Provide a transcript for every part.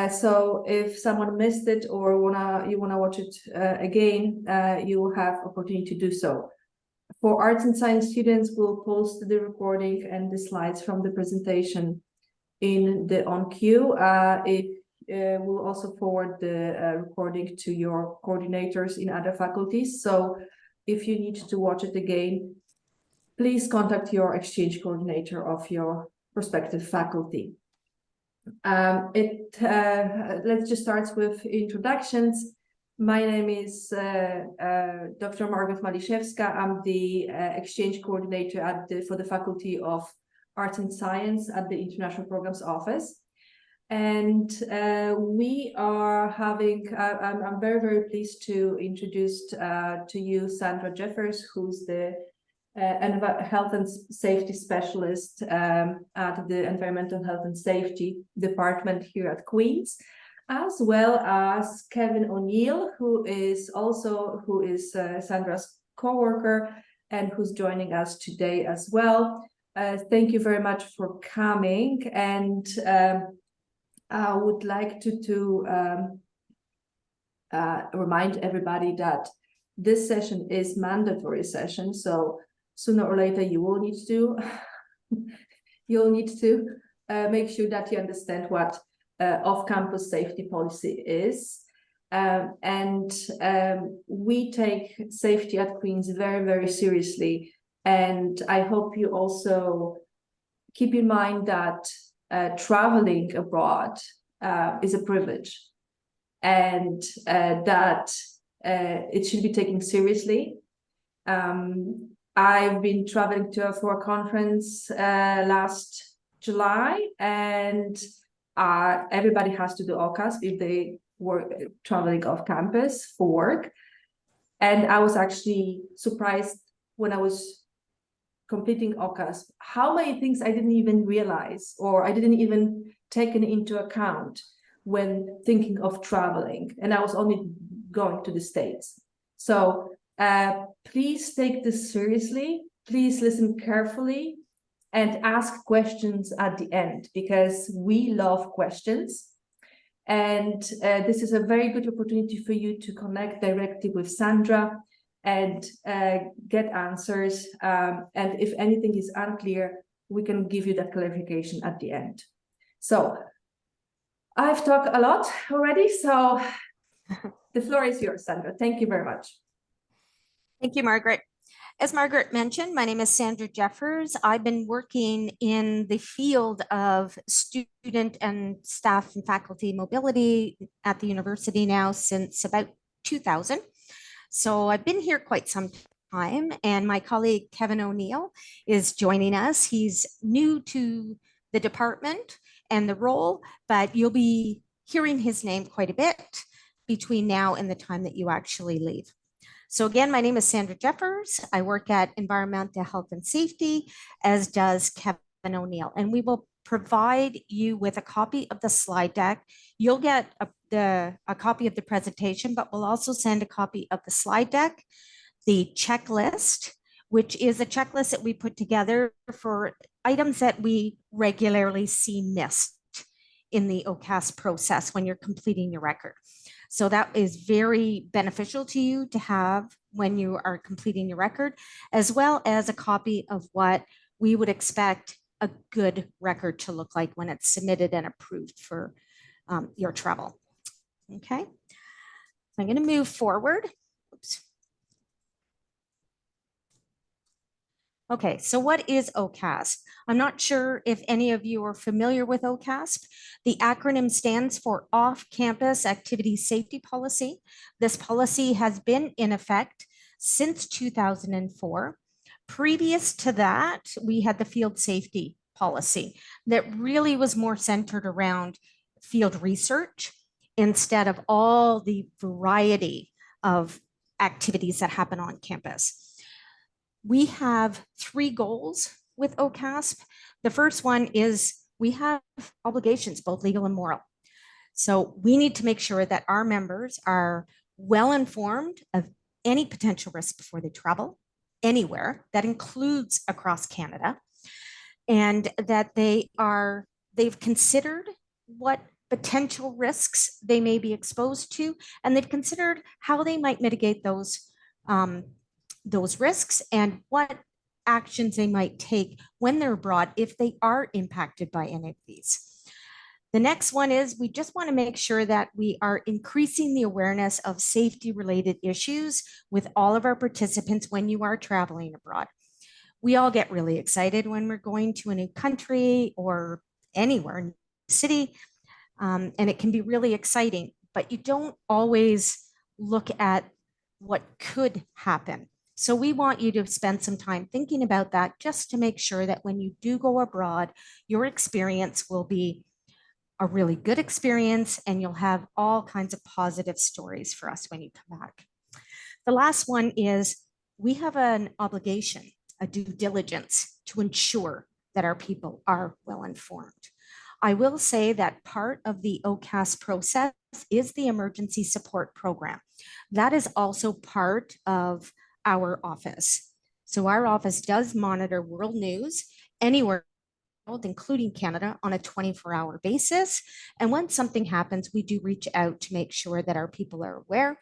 So if someone missed it or you wanna watch it again, you have opportunity to do so. For arts and science students, we'll post the recording and the slides from the presentation in the on queue. We'll also forward the recording to your coordinators in other faculties. So if you need to watch it again, please contact your exchange coordinator of your prospective faculty. Let's just start with introductions. My name is Dr. Margaret Maliszewska. I'm the exchange coordinator for the Faculty of Arts and Science at the International Programs Office. And we are having, I'm very, very pleased to introduce to you Sandra Jeffers, who's the health and safety specialist at the Environmental Health and Safety Department here at Queen's, as well as Kevin O'Neill, who is Sandra's co-worker and who's joining us today as well. Thank you very much for coming, and I would like to remind everybody that this session is mandatory session, so sooner or later you will need to make sure that you understand what off-campus safety policy is, and we take safety at Queen's very, very seriously. And I hope you also keep in mind that traveling abroad is a privilege, and that it should be taken seriously. I've been traveling for a conference last July, and everybody has to do OCAS if they were traveling off campus for work. And I was actually surprised when I was completing OCAS how many things I didn't even realize, or I didn't even take into account when thinking of traveling, and I was only going to the States. So please take this seriously, please listen carefully, and ask questions at the end, because we love questions. And this is a very good opportunity for you to connect directly with Sandra and get answers. And if anything is unclear, we can give you that clarification at the end. So I've talked a lot already, so the floor is yours, Sandra. Thank you very much. Thank you, Margaret. As Margaret mentioned, my name is Sandra Jeffers. I've been working in the field of student and staff and faculty mobility at the university now since about 2000. So I've been here quite some time, and my colleague Kevin O'Neill is joining us. He's new to the department and the role, but you'll be hearing his name quite a bit between now and the time that you actually leave. So again, my name is Sandra Jeffers. I work at Environmental Health and Safety, as does Kevin O'Neill, and we will provide you with a copy of the slide deck. You'll get a copy of the presentation, but we'll also send a copy of the slide deck, the checklist, which is a checklist that we put together for items that we regularly see missed in the OCAS process when you're completing your record. So that is very beneficial to you to have when you are completing your record, as well as a copy of what we would expect a good record to look like when it's submitted and approved for your travel. Okay, I'm going to move forward. Oops. Okay, so what is OCASP? I'm not sure if any of you are familiar with OCASP. The acronym stands for Off-Campus Activity Safety Policy. This policy has been in effect since 2004. Previous to that, we had the Field Safety Policy that really was more centered around field research instead of all the variety of activities that happen on campus. We have 3 goals with OCASP. The first one is we have obligations, both legal and moral. So we need to make sure that our members are well informed of any potential risk before they travel anywhere. That includes across Canada, and that they are they've considered what potential risks they may be exposed to, and they've considered how they might mitigate those risks and what actions they might take when they're abroad if they are impacted by any of these. The next one is we just want to make sure that we are increasing the awareness of safety-related issues with all of our participants when you are traveling abroad. We all get really excited when we're going to a new country or anywhere in the city, and it can be really exciting, but you don't always look at what could happen. So we want you to spend some time thinking about that just to make sure that when you do go abroad, your experience will be a really good experience and you'll have all kinds of positive stories for us when you come back. The last one is we have an obligation, a due diligence to ensure that our people are well informed. I will say that part of the OCAS process is the emergency support program. That is also part of our office. So our office does monitor world news anywhere, including Canada, on a 24-hour basis. And when something happens, we do reach out to make sure that our people are aware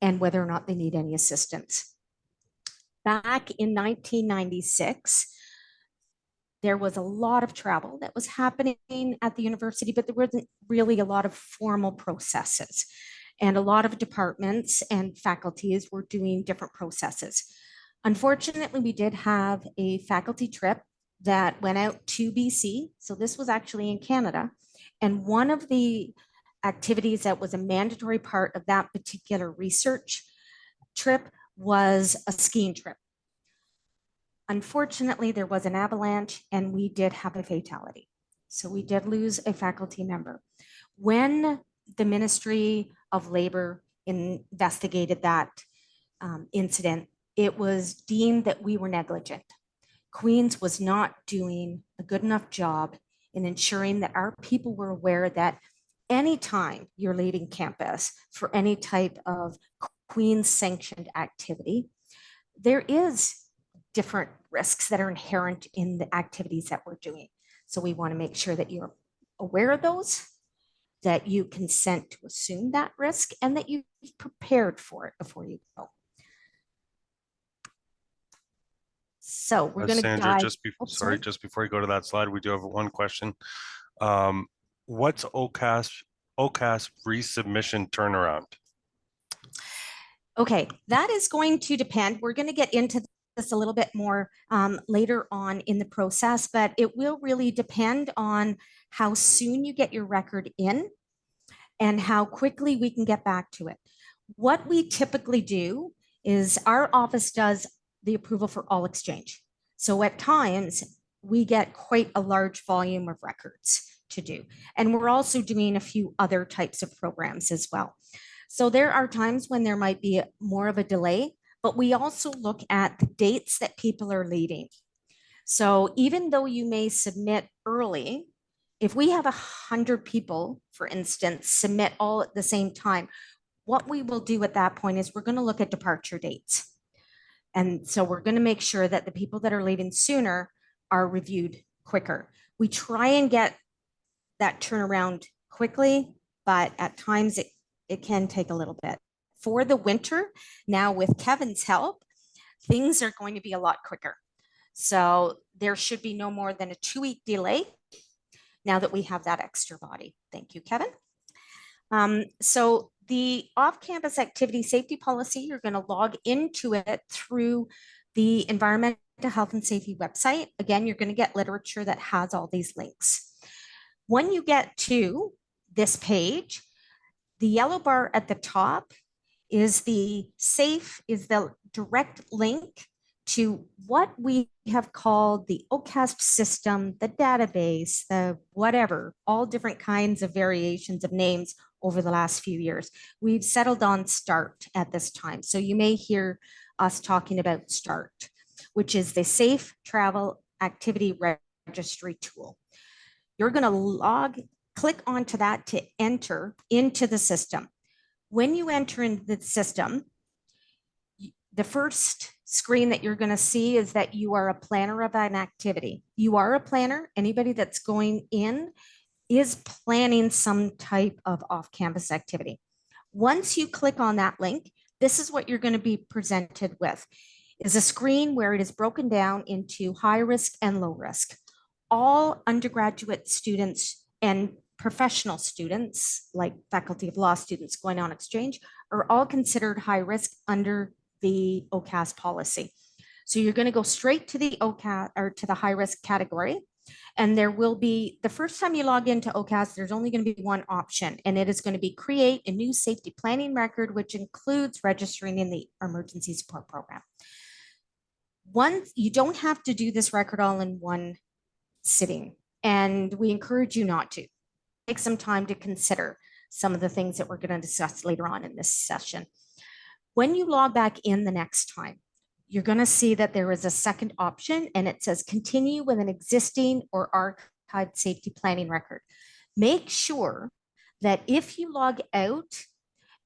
and whether or not they need any assistance. Back in 1996, there was a lot of travel that was happening at the university, but there wasn't really a lot of formal processes. And a lot of departments and faculties were doing different processes. Unfortunately, we did have a faculty trip that went out to BC. So this was actually in Canada. And one of the activities that was a mandatory part of that particular research trip was a skiing trip. Unfortunately, there was an avalanche and we did have a fatality. So we did lose a faculty member. When the Ministry of Labor investigated that incident, it was deemed that we were negligent. Queen's was not doing a good enough job in ensuring that our people were aware that anytime you're leaving campus for any type of Queen's sanctioned activity, there is different risks that are inherent in the activities that we're doing. So we want to make sure that you're aware of those, that you consent to assume that risk, and that you've prepared for it before you go. So we're going to Sandra, dive. just before you go to that slide, we do have one question. What's OCAS resubmission turnaround? Okay, that is going to depend. We're going to get into this a little bit more later on in the process, but it will really depend on how soon you get your record in and how quickly we can get back to it. What we typically do is our office does the approval for all exchange. So at times we get quite a large volume of records to do. And we're also doing a few other types of programs as well. So there are times when there might be more of a delay, but we also look at the dates that people are leaving. So even though you may submit early, if we have 100 people, for instance, submit all at the same time, what we will do at that point is we're going to look at departure dates. And so we're going to make sure that the people that are leaving sooner are reviewed quicker. We try and get that turnaround quickly, but at times it can take a little bit. For the winter, now with Kevin's help, things are going to be a lot quicker. So there should be no more than a 2-week delay now that we have that extra body. Thank you, Kevin. So the off-campus activity safety policy, you're going to log into it through the Environmental Health and Safety website. Again, you're going to get literature that has all these links. When you get to this page, the yellow bar at the top is the direct link to what we have called the OCASP system, the database, the whatever, all different kinds of variations of names over the last few years. We've settled on START at this time. So you may hear us talking about START, which is the Safe Travel Activity Registry tool. You're going to click onto that to enter into the system. When you enter into the system, the first screen that you're going to see is that you are a planner of an activity. You are a planner. Anybody that's going in is planning some type of off-campus activity. Once you click on that link, this is what you're going to be presented with, is a screen where it is broken down into high risk and low risk. All undergraduate students and professional students, like faculty of law students going on exchange, are all considered high risk under the OCAS policy. So you're going to go straight to the OCAS or to the high risk category. And there will be, the first time you log into OCAS, there's only going to be one option, and it is going to be create a new safety planning record, which includes registering in the emergency support program. You don't have to do this record all in one sitting, and we encourage you not to. Take some time to consider some of the things that we're going to discuss later on in this session. When you log back in the next time, you're going to see that there is a second option, and it says continue with an existing or archived safety planning record. Make sure that if you log out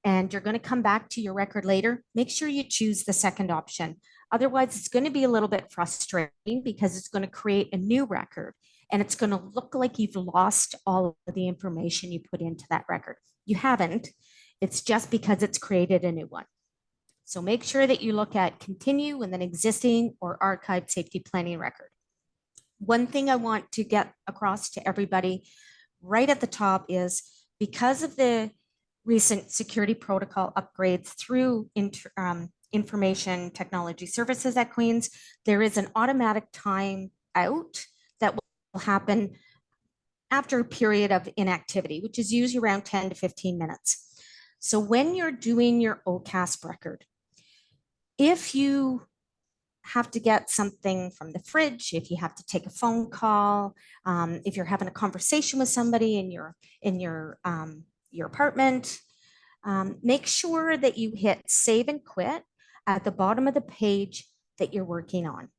and you're going to come back to your record later, make sure you choose the second option. Otherwise, it's going to be a little bit frustrating because it's going to create a new record, and it's going to look like you've lost all of the information you put into that record. You haven't. It's just because it's created a new one. So make sure that you look at continue with an existing or archived safety planning record. One thing I want to get across to everybody right at the top is, because of the recent security protocol upgrades through information technology services at Queen's, there is an automatic time out that will happen after a period of inactivity, which is usually around 10 to 15 minutes. So when you're doing your OCASP record, if you have to get something from the fridge, if you have to take a phone call, if you're having a conversation with somebody in your apartment, make sure that you hit save and quit at the bottom of the page that you're working on.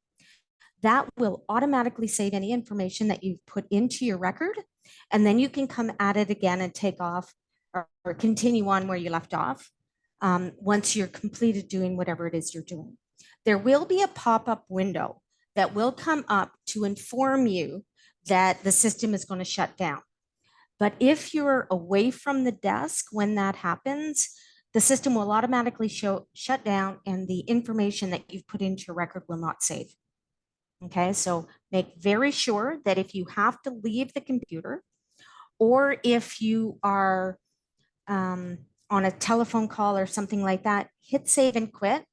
That will automatically save any information that you've put into your record, and then you can come at it again and take off or continue on where you left off once you're completed doing whatever it is you're doing. There will be a pop-up window that will come up to inform you that the system is going to shut down. But if you're away from the desk when that happens, the system will automatically shut down, and the information that you've put into your record will not save. Okay, so make very sure that if you have to leave the computer, or if you are on a telephone call or something like that, hit save and quit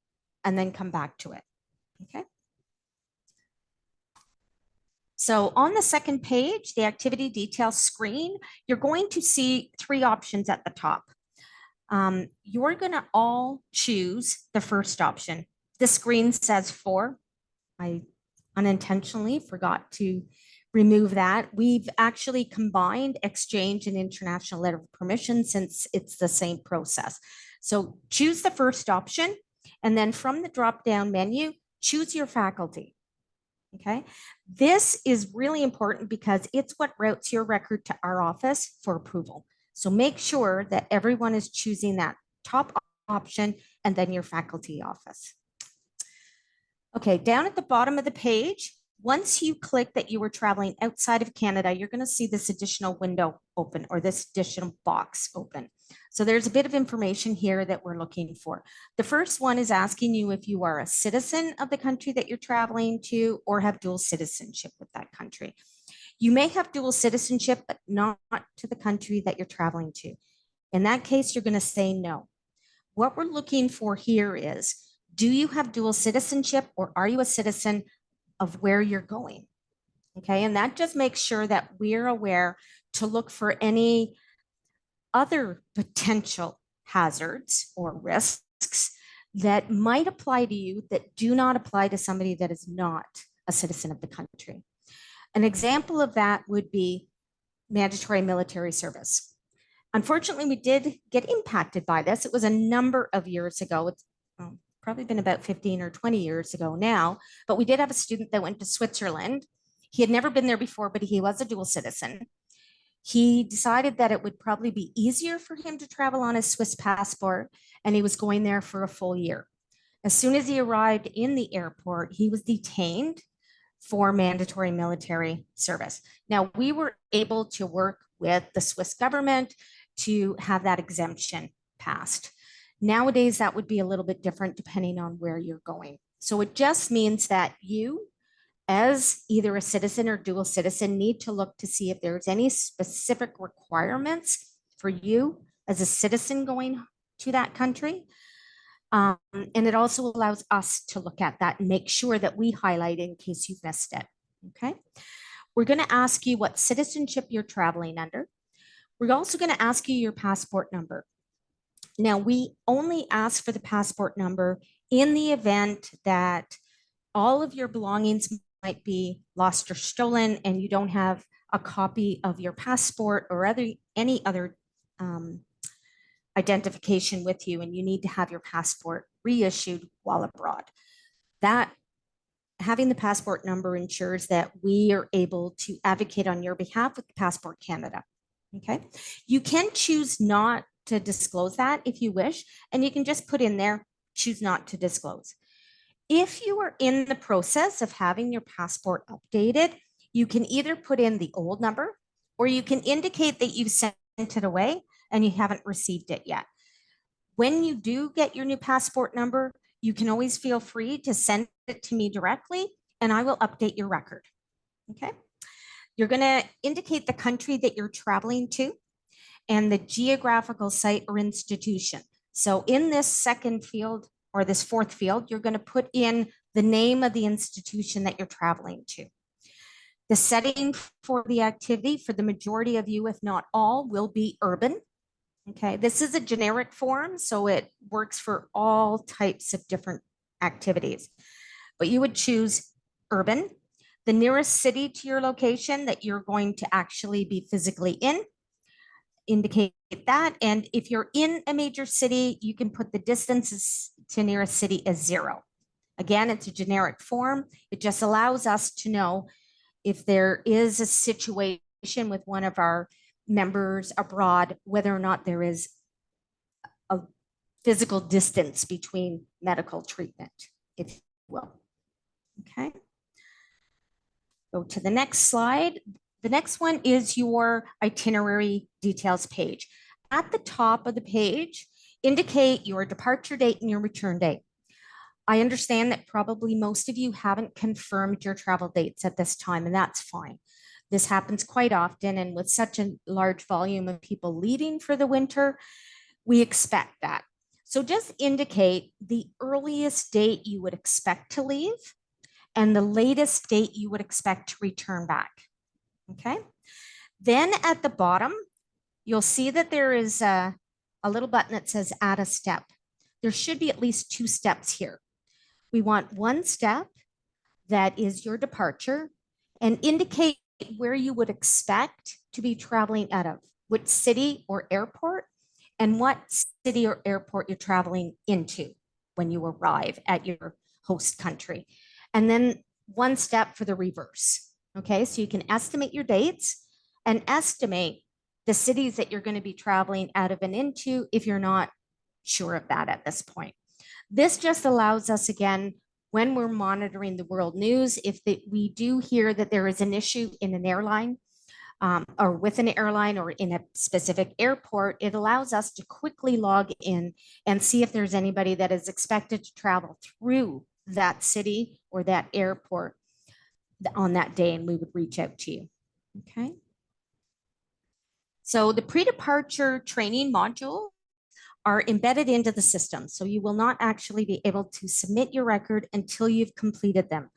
and then come back to it. Okay. So on the second page, the activity details screen, you're going to see three options at the top. You're going to all choose the first option. The screen says 4. I unintentionally forgot to remove that. We've actually combined exchange and international letter of permission since it's the same process. So choose the first option, and then from the drop-down menu, choose your faculty. Okay, this is really important because it's what routes your record to our office for approval. So make sure that everyone is choosing that top option and then your faculty office. Okay, down at the bottom of the page, once you click that you were traveling outside of Canada, you're going to see this additional window open, or this additional box open. So there's a bit of information here that we're looking for. The first one is asking you if you are a citizen of the country that you're traveling to or have dual citizenship with that country. You may have dual citizenship, but not to the country that you're traveling to. In that case, you're going to say no. What we're looking for here is, do you have dual citizenship, or are you a citizen of where you're going? Okay, and that just makes sure that we're aware to look for any other potential hazards or risks that might apply to you that do not apply to somebody that is not a citizen of the country. An example of that would be mandatory military service. Unfortunately, we did get impacted by this. It was a number of years ago. It's probably been about 15 or 20 years ago now, but we did have a student that went to Switzerland. He had never been there before, but he was a dual citizen. He decided that it would probably be easier for him to travel on his Swiss passport, and he was going there for a full year. As soon as he arrived in the airport, he was detained for mandatory military service. Now, we were able to work with the Swiss government to have that exemption passed. Nowadays, that would be a little bit different depending on where you're going. So it just means that you, as either a citizen or dual citizen, need to look to see if there's any specific requirements for you as a citizen going to that country. And it also allows us to look at that and make sure that we highlight in case you've missed it. Okay. We're going to ask you what citizenship you're traveling under. We're also going to ask you your passport number. Now, we only ask for the passport number in the event that all of your belongings might be lost or stolen and you don't have a copy of your passport or any other identification with you, and you need to have your passport reissued while abroad. That having the passport number ensures that we are able to advocate on your behalf with Passport Canada. Okay, you can choose not to disclose that if you wish, and you can just put in there, choose not to disclose. If you are in the process of having your passport updated, you can either put in the old number or you can indicate that you've sent it away and you haven't received it yet. When you do get your new passport number, you can always feel free to send it to me directly and I will update your record. Okay. You're going to indicate the country that you're traveling to and the geographical site or institution. So in this second field or this fourth field, you're going to put in the name of the institution that you're traveling to. The setting for the activity for the majority of you, if not all, will be urban. Okay, this is a generic form, so it works for all types of different activities. But you would choose urban, the nearest city to your location that you're going to actually be physically in, indicate that. And if you're in a major city, you can put the distances to nearest city as 0. Again, it's a generic form. It just allows us to know if there is a situation with one of our members abroad, whether or not there is a physical distance between medical treatment, if you will. Okay. Go to the next slide. The next one is your itinerary details page. At the top of the page, indicate your departure date and your return date. I understand that probably most of you haven't confirmed your travel dates at this time, and that's fine. This happens quite often, and with such a large volume of people leaving for the winter, we expect that. So just indicate the earliest date you would expect to leave and the latest date you would expect to return back. Okay. Then at the bottom, you'll see that there is a little button that says add a step. There should be at least 2 steps here. We want one step that is your departure and indicate where you would expect to be traveling out of, which city or airport, and what city or airport you're traveling into when you arrive at your host country. And then one step for the reverse. Okay, so you can estimate your dates and estimate the cities that you're going to be traveling out of and into if you're not sure of that at this point. This just allows us, again, when we're monitoring the world news, if we do hear that there is an issue in an airline or with an airline or in a specific airport, it allows us to quickly log in and see if there's anybody that is expected to travel through that city or that airport on that day, and we would reach out to you. Okay. So the pre-departure training module are embedded into the system. So you will not actually be able to submit your record until you've completed them.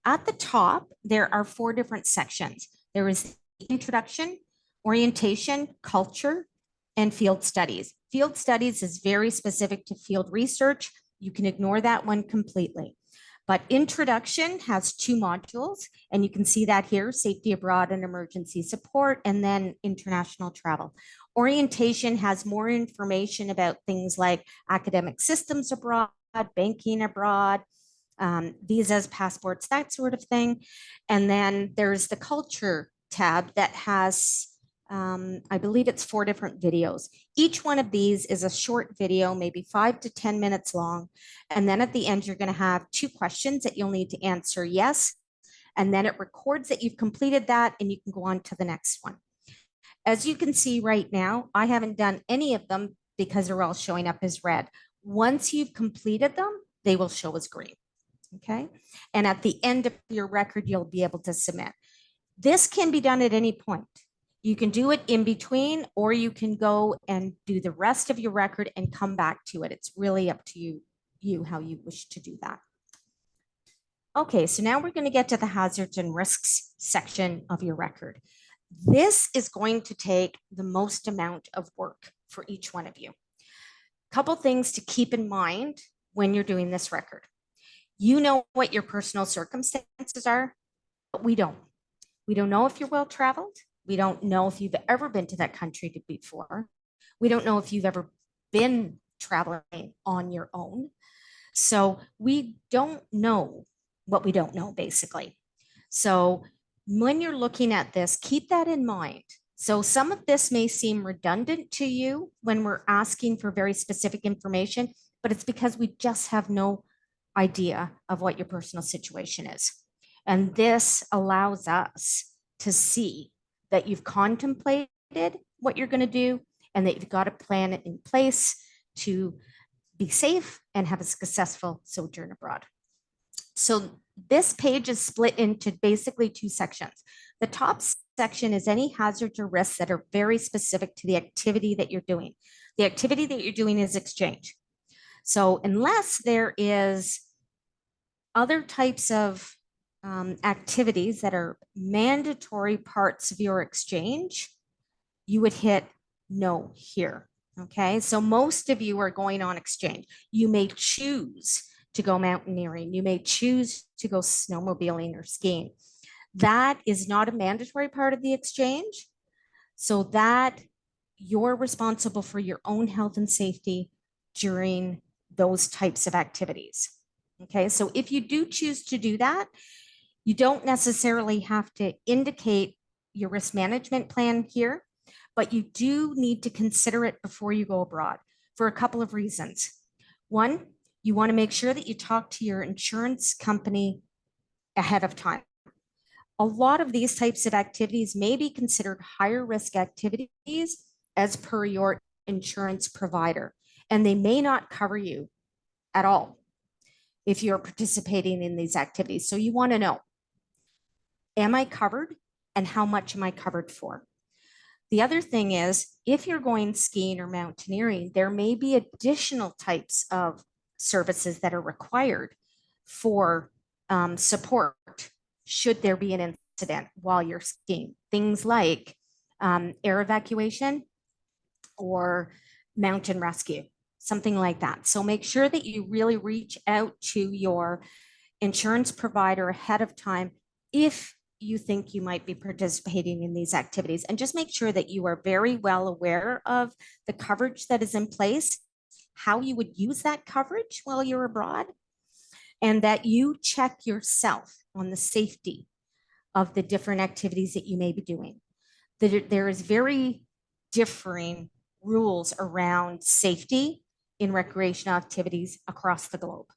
At the top, there are 4 different sections. There is introduction, orientation, culture, and field studies. Field studies is very specific to field research. You can ignore that one completely. But introduction has 2 modules, and you can see that here, safety abroad and emergency support, and then international travel. Orientation has more information about things like academic systems abroad, banking abroad, visas, passports, that sort of thing. And then there's the culture tab that has I believe it's 4 different videos. Each one of these is a short video, maybe 5 to 10 minutes long. And then at the end, you're going to have 2 questions that you'll need to answer yes. And then it records that you've completed that and you can go on to the next one. As you can see right now, I haven't done any of them because they're all showing up as red. Once you've completed them, they will show as green. Okay. And at the end of your record, you'll be able to submit. This can be done at any point. You can do it in between, or you can go and do the rest of your record and come back to it. It's really up to you how you wish to do that. Okay, so now we're going to get to the hazards and risks section of your record. This is going to take the most amount of work for each one of you. Couple things to keep in mind when you're doing this record. You know what your personal circumstances are, but we don't. We don't know if you're well traveled. We don't know if you've ever been to that country before. We don't know if you've ever been traveling on your own. So we don't know what we don't know, basically. So when you're looking at this, keep that in mind. So some of this may seem redundant to you when we're asking for very specific information, but it's because we just have no idea of what your personal situation is. And this allows us to see that you've contemplated what you're going to do and that you've got a plan in place to be safe and have a successful sojourn abroad. So this page is split into basically 2 sections. The top section is any hazards or risks that are very specific to the activity that you're doing. The activity that you're doing is exchange. So unless there is other types of activities that are mandatory parts of your exchange, you would hit no here. Okay, so most of you are going on exchange. You may choose to go mountaineering. You may choose to go snowmobiling or skiing. That is not a mandatory part of the exchange. So that you're responsible for your own health and safety during those types of activities. Okay, so if you do choose to do that, you don't necessarily have to indicate your risk management plan here, but you do need to consider it before you go abroad for a couple of reasons. One, you want to make sure that you talk to your insurance company ahead of time. A lot of these types of activities may be considered higher risk activities as per your insurance provider, and they may not cover you at all if you're participating in these activities. So you want to know, am I covered and how much am I covered for? The other thing is, if you're going skiing or mountaineering, there may be additional types of services that are required for support should there be an incident while you're skiing. Things like air evacuation or mountain rescue, something like that. So make sure that you really reach out to your insurance provider ahead of time if you think you might be participating in these activities, and just make sure that you are very well aware of the coverage that is in place, how you would use that coverage while you're abroad, and that you check yourself on the safety of the different activities that you may be doing. There is very differing rules around safety in recreational activities across the globe.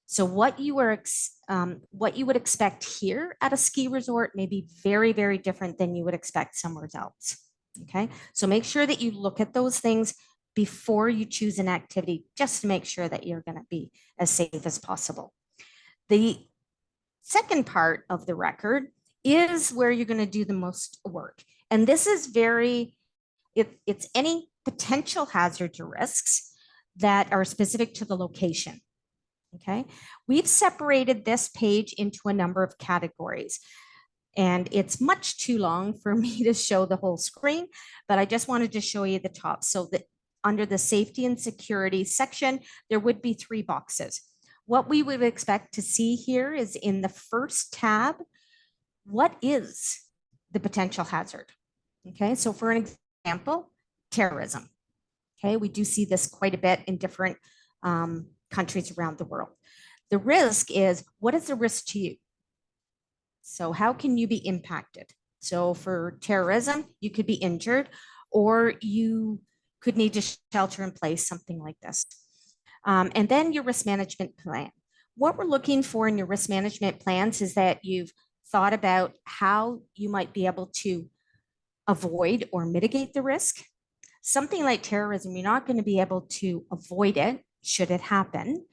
So what you would expect here at a ski resort may be very, very different than you would expect somewhere else. Okay, so make sure that you look at those things before you choose an activity, just to make sure that you're going to be as safe as possible. The second part of the record is where you're going to do the most work. And this is it's any potential hazards or risks that are specific to the location. Okay, we've separated this page into a number of categories, and it's much too long for me to show the whole screen, but I just wanted to show you the top. So that under the safety and security section, there would be 3 boxes. What we would expect to see here is in the first tab, what is the potential hazard? Okay, so for an example, terrorism. Okay, we do see this quite a bit in different countries around the world. The risk is, what is the risk to you? So how can you be impacted? So for terrorism, you could be injured, or you could need to shelter in place, something like this. And then your risk management plan. What we're looking for in your risk management plans is that you've thought about how you might be able to avoid or mitigate the risk. Something like terrorism, you're not going to be able to avoid it should it happen.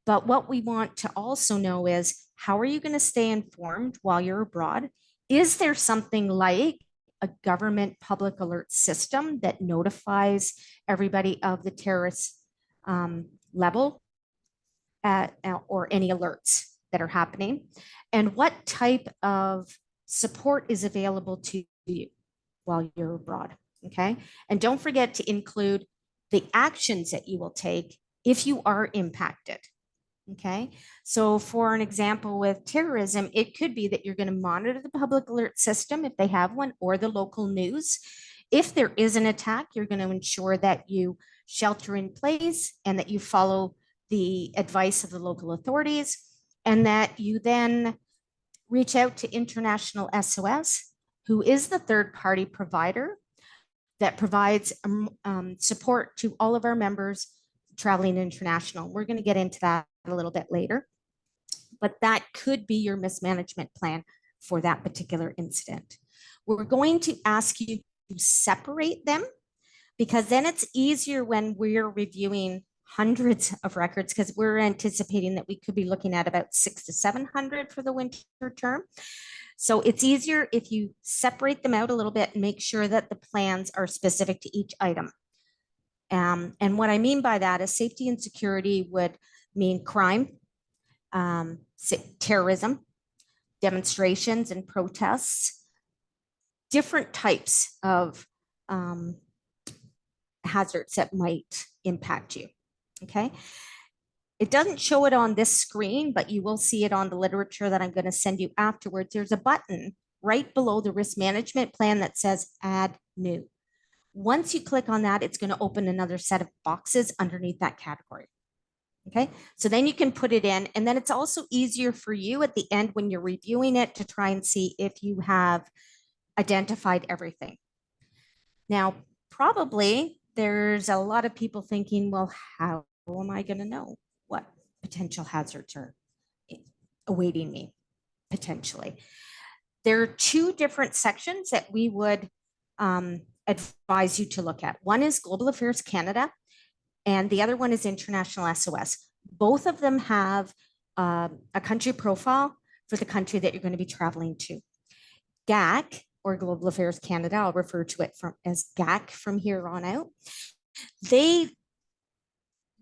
But what we want to also know is, how are you going to stay informed while you're abroad? Is there something like a government public alert system that notifies everybody of the terrorist level or any alerts that are happening? And what type of support is available to you while you're abroad? Okay. And don't forget to include the actions that you will take if you are impacted. Okay. So for an example with terrorism, it could be that you're going to monitor the public alert system if they have one, or the local news. If there is an attack, you're going to ensure that you shelter in place and that you follow the advice of the local authorities, and that you then reach out to International SOS, who is the third-party provider that provides support to all of our members traveling international. We're going to get into that a little bit later, but that could be your mismanagement plan for that particular incident. We're going to ask you to separate them, because then it's easier when we're reviewing hundreds of records, because we're anticipating that we could be looking at about 600 to 700 for the winter term. So it's easier if you separate them out a little bit and make sure that the plans are specific to each item. And what I mean by that is safety and security would mean crime, terrorism, demonstrations and protests, different types of hazards that might impact you. Okay. It doesn't show it on this screen, but you will see it on the literature that I'm going to send you afterwards. There's a button right below the risk management plan that says Add New. Once you click on that, it's going to open another set of boxes underneath that category. Okay, so then you can put it in, and then it's also easier for you at the end when you're reviewing it to try and see if you have identified everything. Now, probably there's a lot of people thinking, well, how am I going to know what potential hazards are awaiting me potentially? There are two different sections that we would advise you to look at. One is Global Affairs Canada, and the other one is International SOS. Both of them have a country profile for the country that you're going to be traveling to. GAC, or Global Affairs Canada, I'll refer to it as GAC from here on out.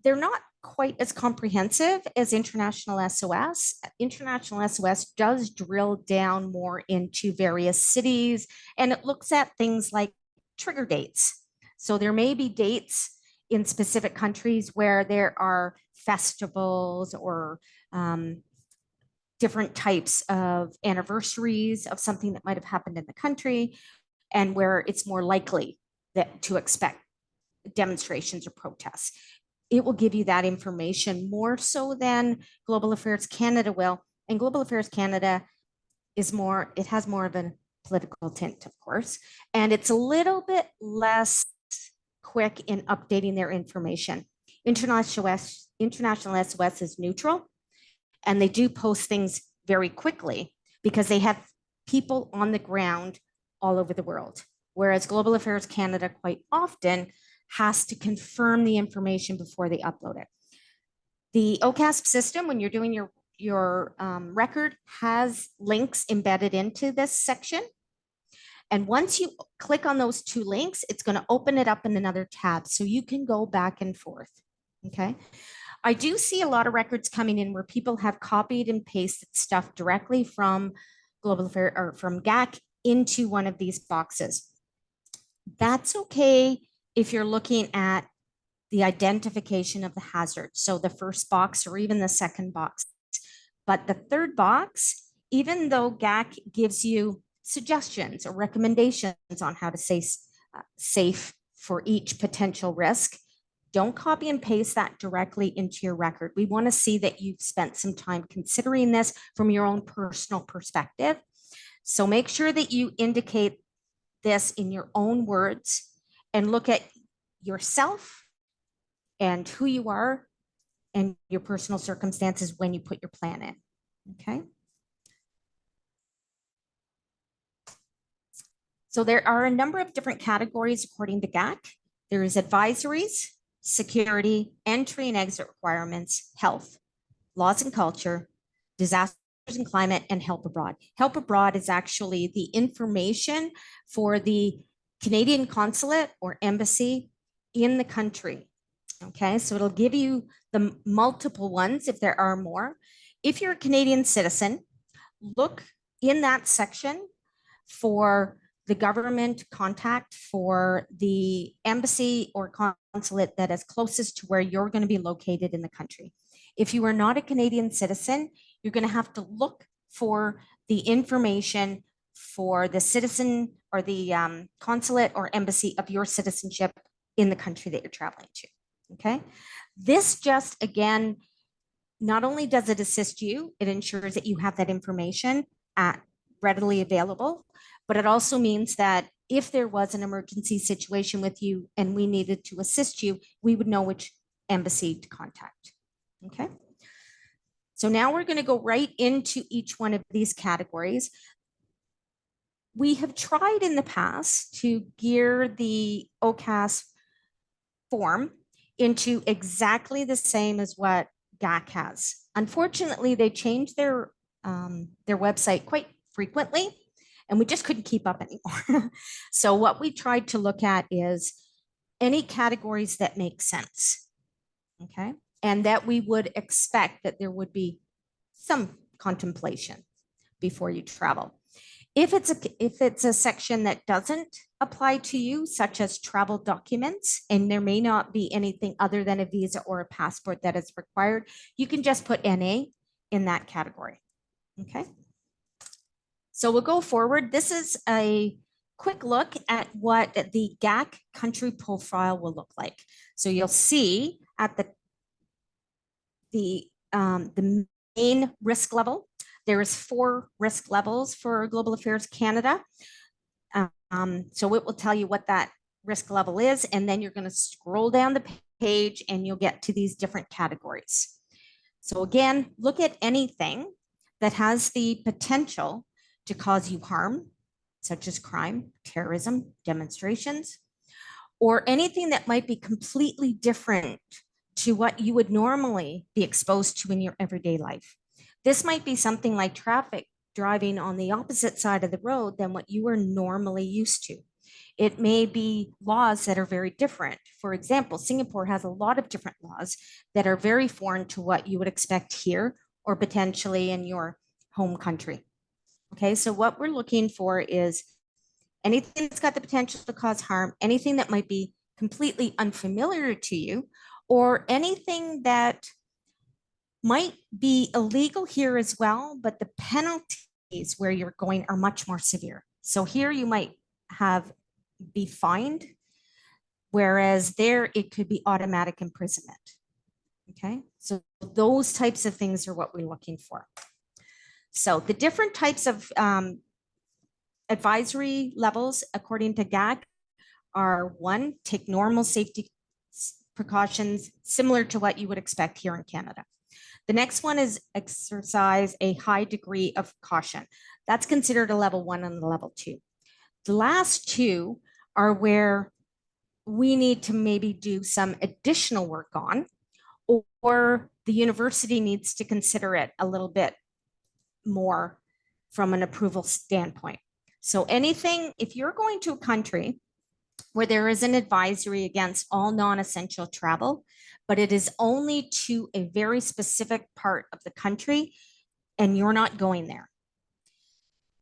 They're not quite as comprehensive as International SOS. International SOS does drill down more into various cities, and it looks at things like trigger dates. So there may be dates in specific countries where there are festivals or different types of anniversaries of something that might have happened in the country, and where it's more likely that to expect demonstrations or protests. It will give you that information more so than Global Affairs Canada will. And Global Affairs Canada is more, it has more of a political tint, of course, and it's a little bit less quick in updating their information. International SOS is neutral, and they do post things very quickly because they have people on the ground all over the world. Whereas Global Affairs Canada quite often has to confirm the information before they upload it. The OCASP system, when you're doing your record, has links embedded into this section. And once you click on those two links, it's going to open it up in another tab, so you can go back and forth. Okay. I do see a lot of records coming in where people have copied and pasted stuff directly from Global Affairs or from GAC into one of these boxes. That's okay if you're looking at the identification of the hazard. So the first box or even the second box. But the third box, even though GAC gives you suggestions or recommendations on how to stay safe for each potential risk, don't copy and paste that directly into your record. We want to see that you've spent some time considering this from your own personal perspective. So make sure that you indicate this in your own words and look at yourself and who you are and your personal circumstances when you put your plan in. Okay. So there are a number of different categories according to GAC. There is advisories, security, entry and exit requirements, health, laws and culture, disasters and climate, and help abroad. Help abroad is actually the information for the Canadian consulate or embassy in the country. Okay, so it'll give you the multiple ones if there are more. If you're a Canadian citizen, look in that section for the government contact for the embassy or consulate that is closest to where you're going to be located in the country. If you are not a Canadian citizen, you're going to have to look for the information for the citizen or the consulate or embassy of your citizenship in the country that you're traveling to. Okay. This just, again, not only does it assist you, it ensures that you have that information readily available, but it also means that if there was an emergency situation with you and we needed to assist you, we would know which embassy to contact. Okay. So now we're going to go right into each one of these categories. We have tried in the past to gear the OCAS form into exactly the same as what GAC has. Unfortunately, they changed their website quite frequently, and we just couldn't keep up anymore. So what we tried to look at is any categories that make sense, okay? And that we would expect that there would be some contemplation before you travel. If it's a section that doesn't apply to you, such as travel documents, and there may not be anything other than a visa or a passport that is required, you can just put NA in that category. Okay. So we'll go forward. This is a quick look at what the GAC country profile will look like. So you'll see at the main risk level, there is 4 risk levels for Global Affairs Canada. So it will tell you what that risk level is, and then you're going to scroll down the page and you'll get to these different categories. So again, look at anything that has the potential to cause you harm, such as crime, terrorism, demonstrations, or anything that might be completely different to what you would normally be exposed to in your everyday life. This might be something like traffic driving on the opposite side of the road than what you are normally used to. It may be laws that are very different. For example, Singapore has a lot of different laws that are very foreign to what you would expect here or potentially in your home country. Okay, so what we're looking for is anything that's got the potential to cause harm, anything that might be completely unfamiliar to you, or anything that might be illegal here as well, but the penalties where you're going are much more severe. So here you might be fined, whereas there it could be automatic imprisonment. Okay, so those types of things are what we're looking for. So the different types of advisory levels, according to GAC, are 1, take normal safety precautions similar to what you would expect here in Canada. The next one is exercise a high degree of caution. That's considered a level 1 and a level 2. The last 2 are where we need to maybe do some additional work on, or the university needs to consider it a little bit more from an approval standpoint. So anything, if you're going to a country where there is an advisory against all non-essential travel, but it is only to a very specific part of the country and you're not going there,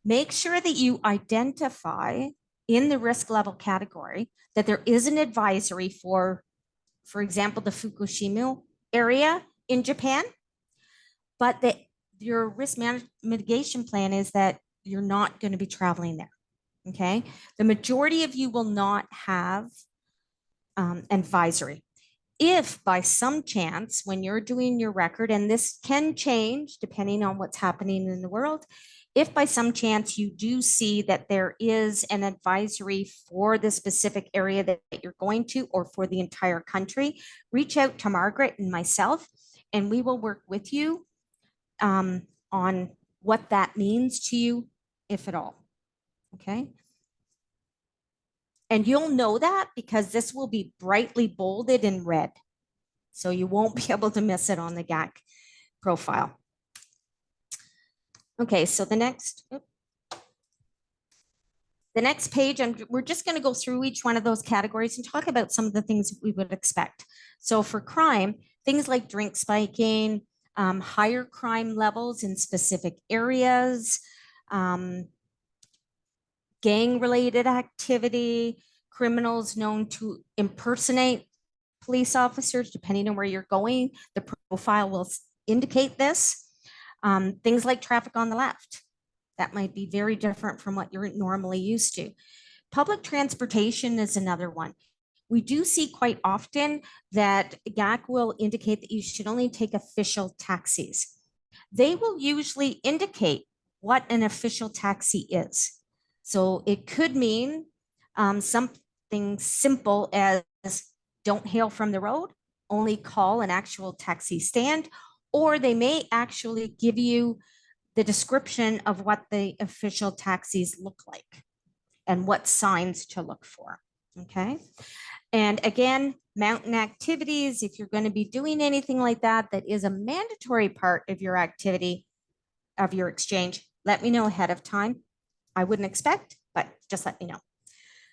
make sure that you identify in the risk level category that there is an advisory for example, the Fukushima area in Japan, but that your risk mitigation plan is that you're not going to be traveling there. Okay. The majority of you will not have an advisory. If by some chance, when you're doing your record, and this can change depending on what's happening in the world, If by some chance you do see that there is an advisory for the specific area that you're going to, or for the entire country, reach out to Margaret and myself, and we will work with you on what that means to you, if at all. Okay. And you'll know that because this will be brightly bolded in red. So you won't be able to miss it on the GAC profile. Okay, so the next page, we're just going to go through each one of those categories and talk about some of the things we would expect. So for crime, things like drink spiking, higher crime levels in specific areas, gang-related activity, criminals known to impersonate police officers, depending on where you're going, the profile will indicate this. Things like traffic on the left, that might be very different from what you're normally used to. Public transportation is another one. We do see quite often that GAC will indicate that you should only take official taxis. They will usually indicate what an official taxi is. So it could mean something simple as don't hail from the road, only call an actual taxi stand, or they may actually give you the description of what the official taxis look like and what signs to look for. Okay. And again, mountain activities, if you're going to be doing anything like that, that is a mandatory part of your activity, of your exchange, let me know ahead of time. I wouldn't expect, but just let me know.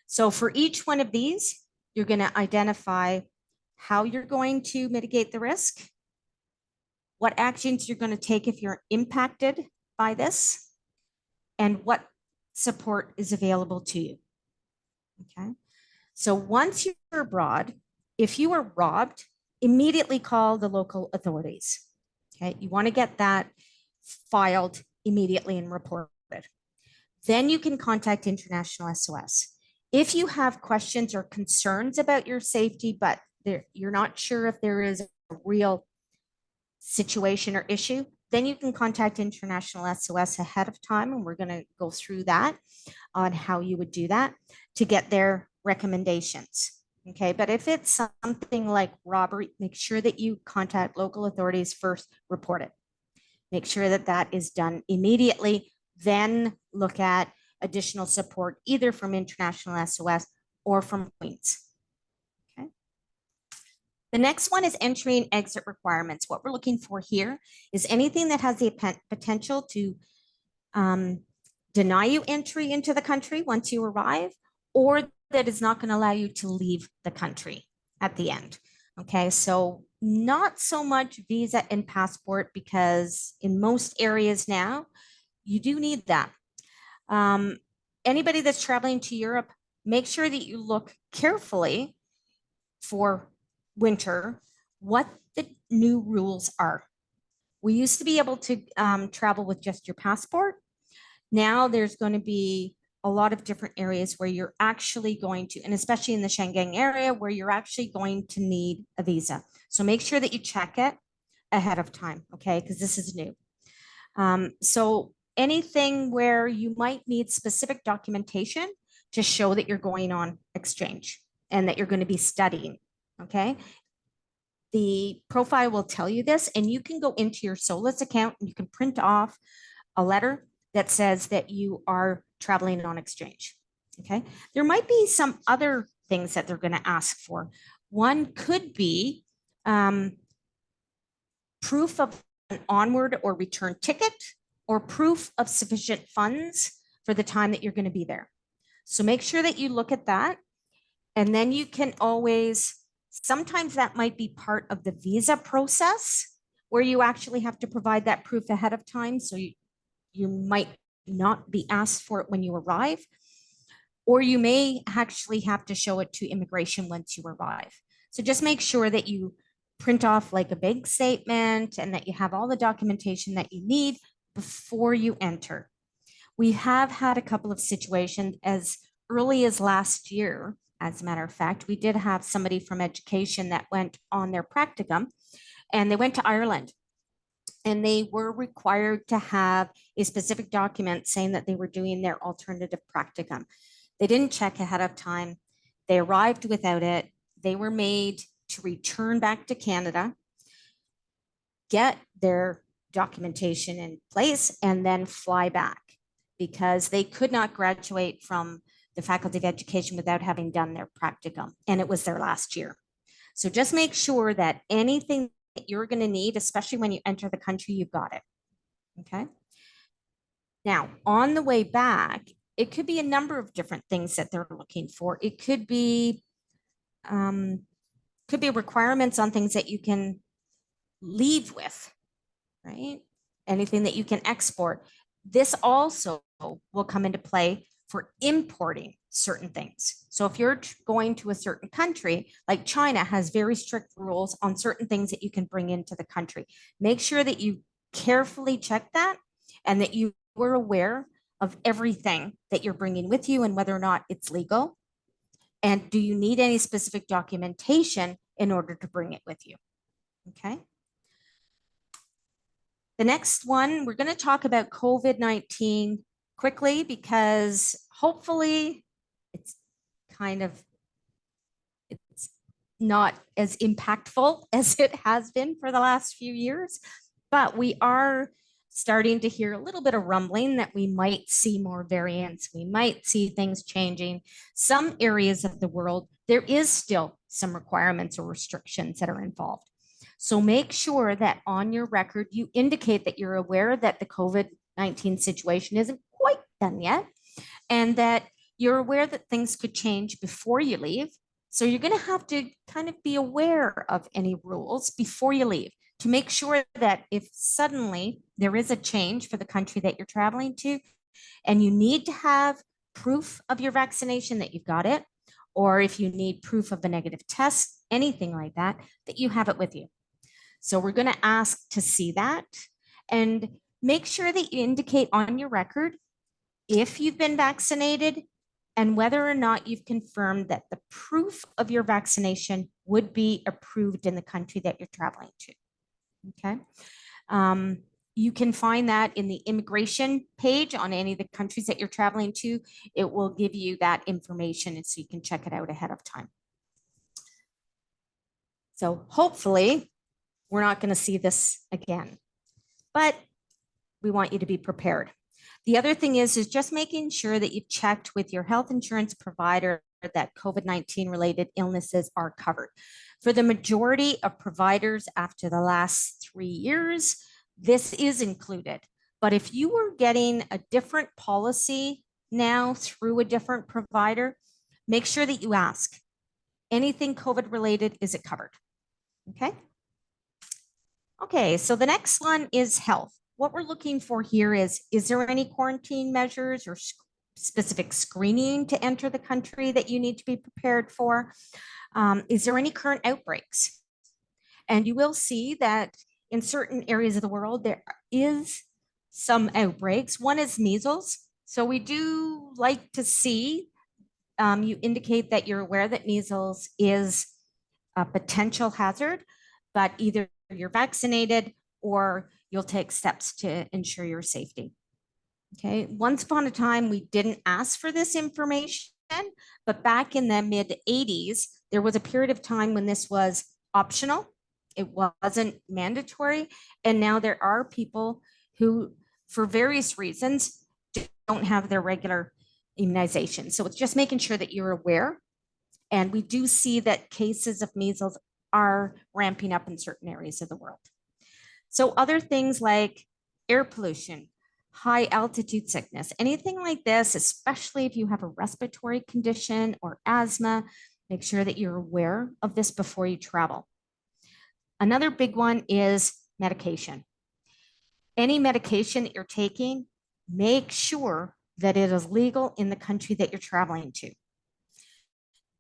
So for each one of these, you're going to identify how you're going to mitigate the risk, what actions you're going to take if you're impacted by this, and what support is available to you. Okay. So once you're abroad, if you are robbed, immediately call the local authorities. Okay. You want to get that filed immediately and reported. Then you can contact International SOS. If you have questions or concerns about your safety, but you're not sure if there is a real situation or issue, then you can contact International SOS ahead of time, and we're going to go through that on how you would do that to get their recommendations. Okay, but if it's something like robbery, make sure that you contact local authorities first, report it. Make sure that that is done immediately, then look at additional support either from International SOS or from Queens. Okay. The next one is entry and exit requirements. What we're looking for here is anything that has the potential to deny you entry into the country once you arrive, or that is not going to allow you to leave the country at the end. Okay, so not so much visa and passport, because in most areas now, you do need that. Anybody that's traveling to Europe, make sure that you look carefully for winter, what the new rules are. We used to be able to travel with just your passport. Now there's going to be a lot of different areas where you're actually going to, and especially in the Schengen area, where you're actually going to need a visa. So make sure that you check it ahead of time, okay? Because this is new. So anything where you might need specific documentation to show that you're going on exchange and that you're going to be studying, okay? The profile will tell you this, and you can go into your Solus account and you can print off a letter that says that you are traveling on exchange, okay? There might be some other things that they're going to ask for. One could be proof of an onward or return ticket, or proof of sufficient funds for the time that you're going to be there. So make sure that you look at that. And then you can always, sometimes that might be part of the visa process where you actually have to provide that proof ahead of time. So you might not be asked for it when you arrive, or you may actually have to show it to immigration once you arrive. So just make sure that you print off like a big statement and that you have all the documentation that you need before you enter. We have had a couple of situations as early as last year. As a matter of fact, we did have somebody from education that went on their practicum, and they went to Ireland. and they were required to have a specific document saying that they were doing their alternative practicum. They didn't check ahead of time. They arrived without it. They were made to return back to Canada, get their documentation in place, and then fly back, because they could not graduate from the Faculty of Education without having done their practicum, and it was their last year. So just make sure that anything that you're going to need, especially when you enter the country, you've got it. Okay. Now, on the way back, it could be a number of different things that they're looking for. It could be requirements on things that you can leave with, right? Anything that you can export. This also will come into play for importing certain things. So if you're going to a certain country, like China has very strict rules on certain things that you can bring into the country. Make sure that you carefully check that and that you were aware of everything that you're bringing with you and whether or not it's legal. And do you need any specific documentation in order to bring it with you? Okay. The next one, we're going to talk about COVID-19 quickly, because hopefully it's not as impactful as it has been for the last few years, but we are starting to hear a little bit of rumbling that we might see more variants. We might see things changing. Some areas of the world, there is still some requirements or restrictions that are involved. So make sure that on your record, you indicate that you're aware that the COVID-19 situation isn't quite done yet, and that you're aware that things could change before you leave. So you're going to have to kind of be aware of any rules before you leave to make sure that if suddenly there is a change for the country that you're traveling to, and you need to have proof of your vaccination that you've got it, or if you need proof of a negative test, anything like that, that you have it with you. So we're going to ask to see that, and make sure that you indicate on your record if you've been vaccinated and whether or not you've confirmed that the proof of your vaccination would be approved in the country that you're traveling to. Okay. You can find that in the immigration page on any of the countries that you're traveling to. It will give you that information, and so you can check it out ahead of time. So hopefully we're not going to see this again, but we want you to be prepared. The other thing is just making sure that you've checked with your health insurance provider that COVID-19 related illnesses are covered. For the majority of providers after the last 3 years, this is included. But if you were getting a different policy now through a different provider, make sure that you ask, anything COVID related, is it covered? Okay. Okay, so the next one is health. What we're looking for here is there any quarantine measures or specific screening to enter the country that you need to be prepared for? Is there any current outbreaks? And you will see that in certain areas of the world, there is some outbreaks. One is measles. So we do like to see you indicate that you're aware that measles is a potential hazard, but either you're vaccinated or you'll take steps to ensure your safety. Okay, once upon a time, we didn't ask for this information, but back in the mid-80s, there was a period of time when this was optional. It wasn't mandatory. And now there are people who, for various reasons, don't have their regular immunization. So it's just making sure that you're aware. And we do see that cases of measles are ramping up in certain areas of the world. So other things like air pollution, high altitude sickness, anything like this, especially if you have a respiratory condition or asthma, make sure that you're aware of this before you travel. Another big one is medication. Any medication that you're taking, make sure that it is legal in the country that you're traveling to.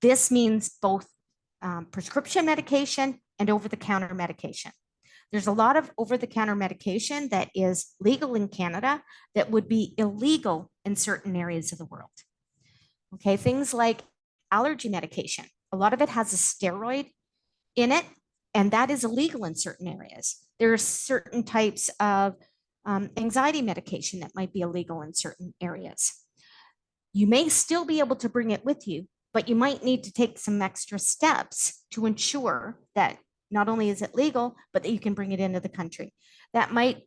This means both prescription medication and over-the-counter medication. There's a lot of over-the-counter medication that is legal in Canada that would be illegal in certain areas of the world. Okay, things like allergy medication. A lot of it has a steroid in it, And that is illegal in certain areas. There are certain types of anxiety medication that might be illegal in certain areas. You may still be able to bring it with you, but you might need to take some extra steps to ensure that not only is it legal, but that you can bring it into the country. That might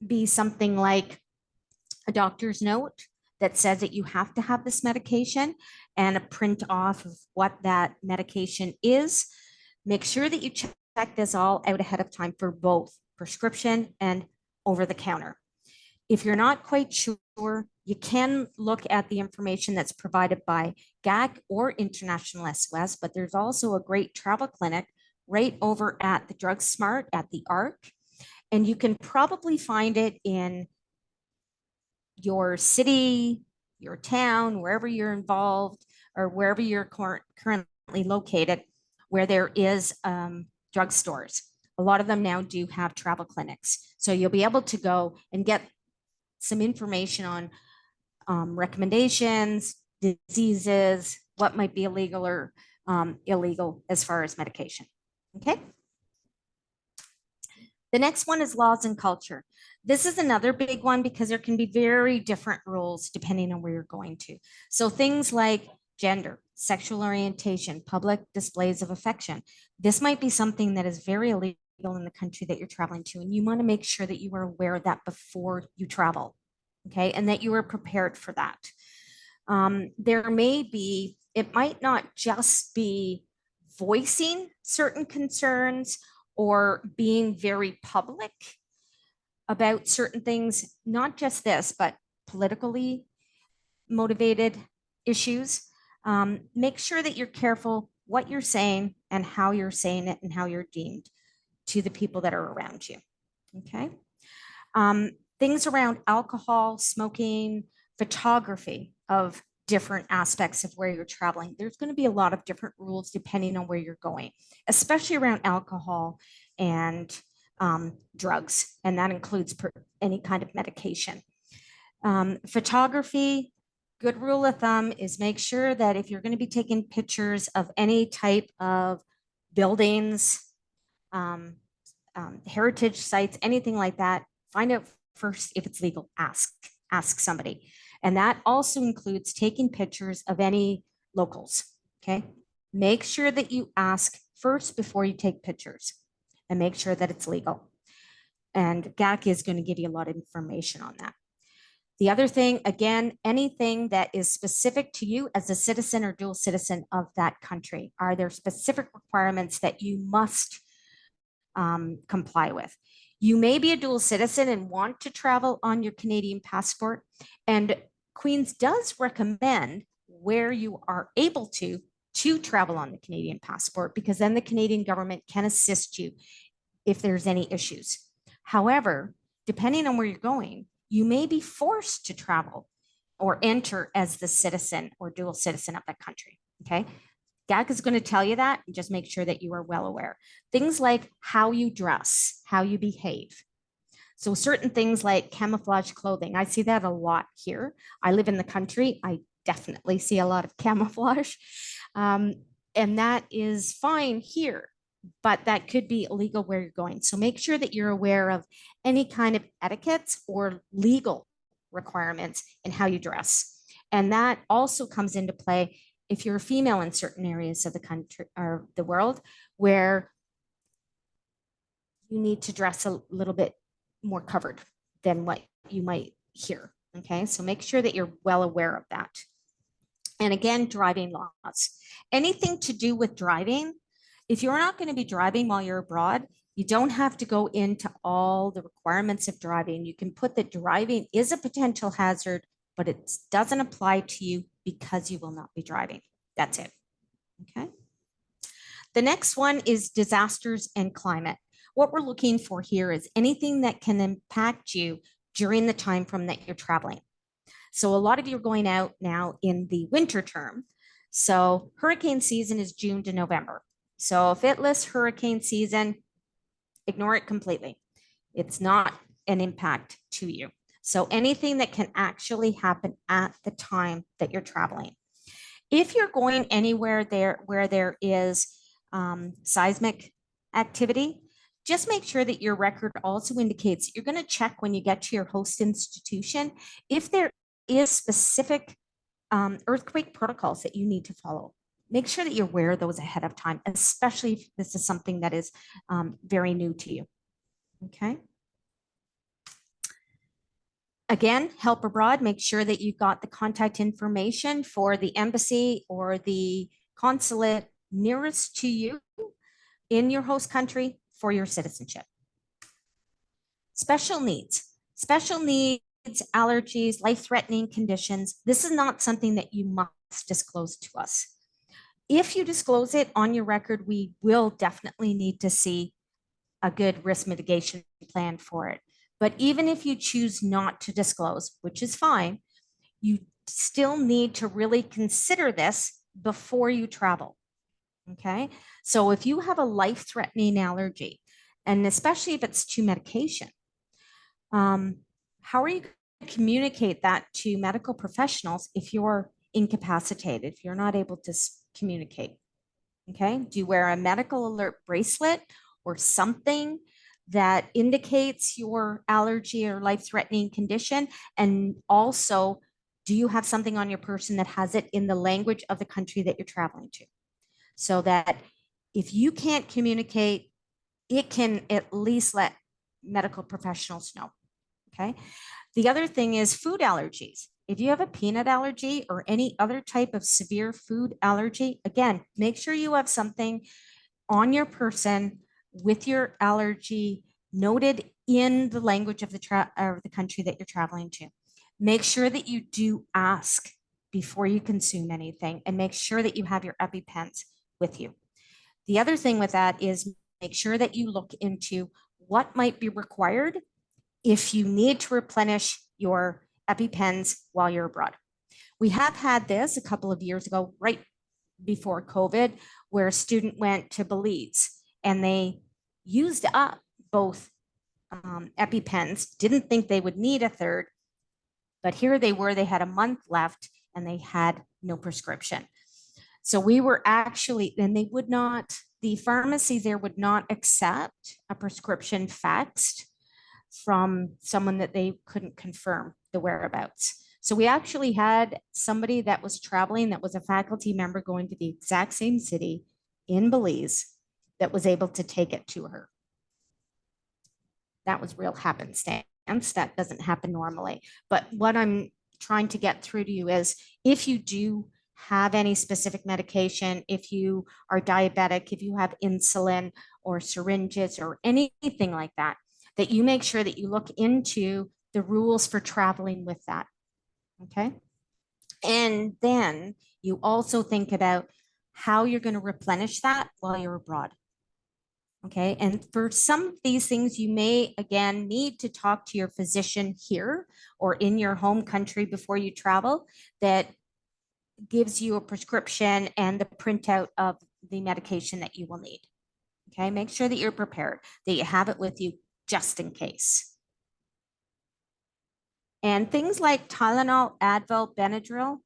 be something like a doctor's note that says that you have to have this medication and a print off of what that medication is. Make sure that you check this all out ahead of time for both prescription and over the counter. If you're not quite sure, you can look at the information that's provided by GAC or International SOS, but there's also a great travel clinic right over at the Drug Smart at the ARC. And you can probably find it in your city, your town, wherever you're involved, or wherever you're currently located, where there is drugstores. A lot of them now do have travel clinics. So you'll be able to go and get some information on recommendations, diseases, what might be illegal or illegal as far as medication. Okay. The next one is laws and culture. This is another big one because there can be very different rules depending on where you're going to. So things like gender, sexual orientation, public displays of affection. This might be something that is very illegal in the country that you're traveling to, and you want to make sure that you are aware of that before you travel, okay, and that you are prepared for that. There may be, it might not just be voicing certain concerns or being very public about certain things, not just this, but politically motivated issues. Make sure that you're careful what you're saying and how you're saying it and how you're deemed to the people that are around you, okay? Things around alcohol, smoking, photography of different aspects of where you're traveling. There's going to be a lot of different rules depending on where you're going, especially around alcohol and drugs, and that includes any kind of medication. Photography, good rule of thumb is make sure that if you're going to be taking pictures of any type of buildings, heritage sites, anything like that, find out first if it's legal. Ask somebody. And that also includes taking pictures of any locals, okay? Make sure that you ask first before you take pictures and make sure that it's legal. And GAC is going to give you a lot of information on that. The other thing, again, anything that is specific to you as a citizen or dual citizen of that country. Are there specific requirements that you must comply with? You may be a dual citizen and want to travel on your Canadian passport, and Queen's does recommend where you are able to travel on the Canadian passport, because then the Canadian government can assist you if there's any issues. However, depending on where you're going, you may be forced to travel or enter as the citizen or dual citizen of that country, okay? GAC is going to tell you that, and just make sure that you are well aware. Things like how you dress, how you behave. So certain things like camouflage clothing, I see that a lot here. I live in the country. I definitely see a lot of camouflage, and that is fine here, but that could be illegal where you're going. So make sure that you're aware of any kind of etiquettes or legal requirements in how you dress. And that also comes into play if you're a female in certain areas of the country or the world, where you need to dress a little bit more covered than what you might hear. Okay, so make sure that you're well aware of that. And again, driving laws. Anything to do with driving, if you're not going to be driving while you're abroad, you don't have to go into all the requirements of driving. You can put that driving is a potential hazard, but it doesn't apply to you because you will not be driving. That's it. Okay. The next one is disasters and climate. What we're looking for here is anything that can impact you during the time frame that you're traveling. So a lot of you are going out now in the winter term. So hurricane season is June to November. So if it lists hurricane season, ignore it completely. It's not an impact to you. So anything that can actually happen at the time that you're traveling. If you're going anywhere there where there is seismic activity, just make sure that your record also indicates that you're going to check when you get to your host institution if there is specific earthquake protocols that you need to follow. Make sure that you're aware of those ahead of time, especially if this is something that is very new to you. Okay. Again, help abroad, make sure that you've got the contact information for the embassy or the consulate nearest to you in your host country for your citizenship. Special needs, allergies, life-threatening conditions. This is not something that you must disclose to us. If you disclose it on your record, we will definitely need to see a good risk mitigation plan for it. But even if you choose not to disclose, which is fine, you still need to really consider this before you travel. Okay. So if you have a life-threatening allergy, and especially if it's to medication, how are you going to communicate that to medical professionals if you're incapacitated, if you're not able to communicate? Okay. Do you wear a medical alert bracelet or something that indicates your allergy or life-threatening condition? And also, do you have something on your person that has it in the language of the country that you're traveling to? So that if you can't communicate, it can at least let medical professionals know. Okay. The other thing is food allergies. If you have a peanut allergy or any other type of severe food allergy, again, make sure you have something on your person with your allergy noted in the language of the country that you're traveling to. Make sure that you do ask before you consume anything, and make sure that you have your EpiPens with you. The other thing with that is make sure that you look into what might be required if you need to replenish your EpiPens while you're abroad. We have had this a couple of years ago, right before COVID, where a student went to Belize and they used up both EpiPens, didn't think they would need a third, but here they were, they had a month left and they had no prescription. So we were actually, and they would not, the pharmacy there would not accept a prescription faxed from someone that they couldn't confirm the whereabouts. So we actually had somebody that was traveling, that was a faculty member going to the exact same city in Belize, that was able to take it to her. That was real happenstance. That doesn't happen normally. But what I'm trying to get through to you is, if you do have any specific medication, if you are diabetic, if you have insulin or syringes or anything like that, that you make sure that you look into the rules for traveling with that. Okay. And then you also think about how you're going to replenish that while you're abroad. Okay. And for some of these things, you may, again, need to talk to your physician here or in your home country before you travel, that gives you a prescription and the printout of the medication that you will need. Okay. Make sure that you're prepared, that you have it with you just in case. And things like Tylenol, Advil, Benadryl,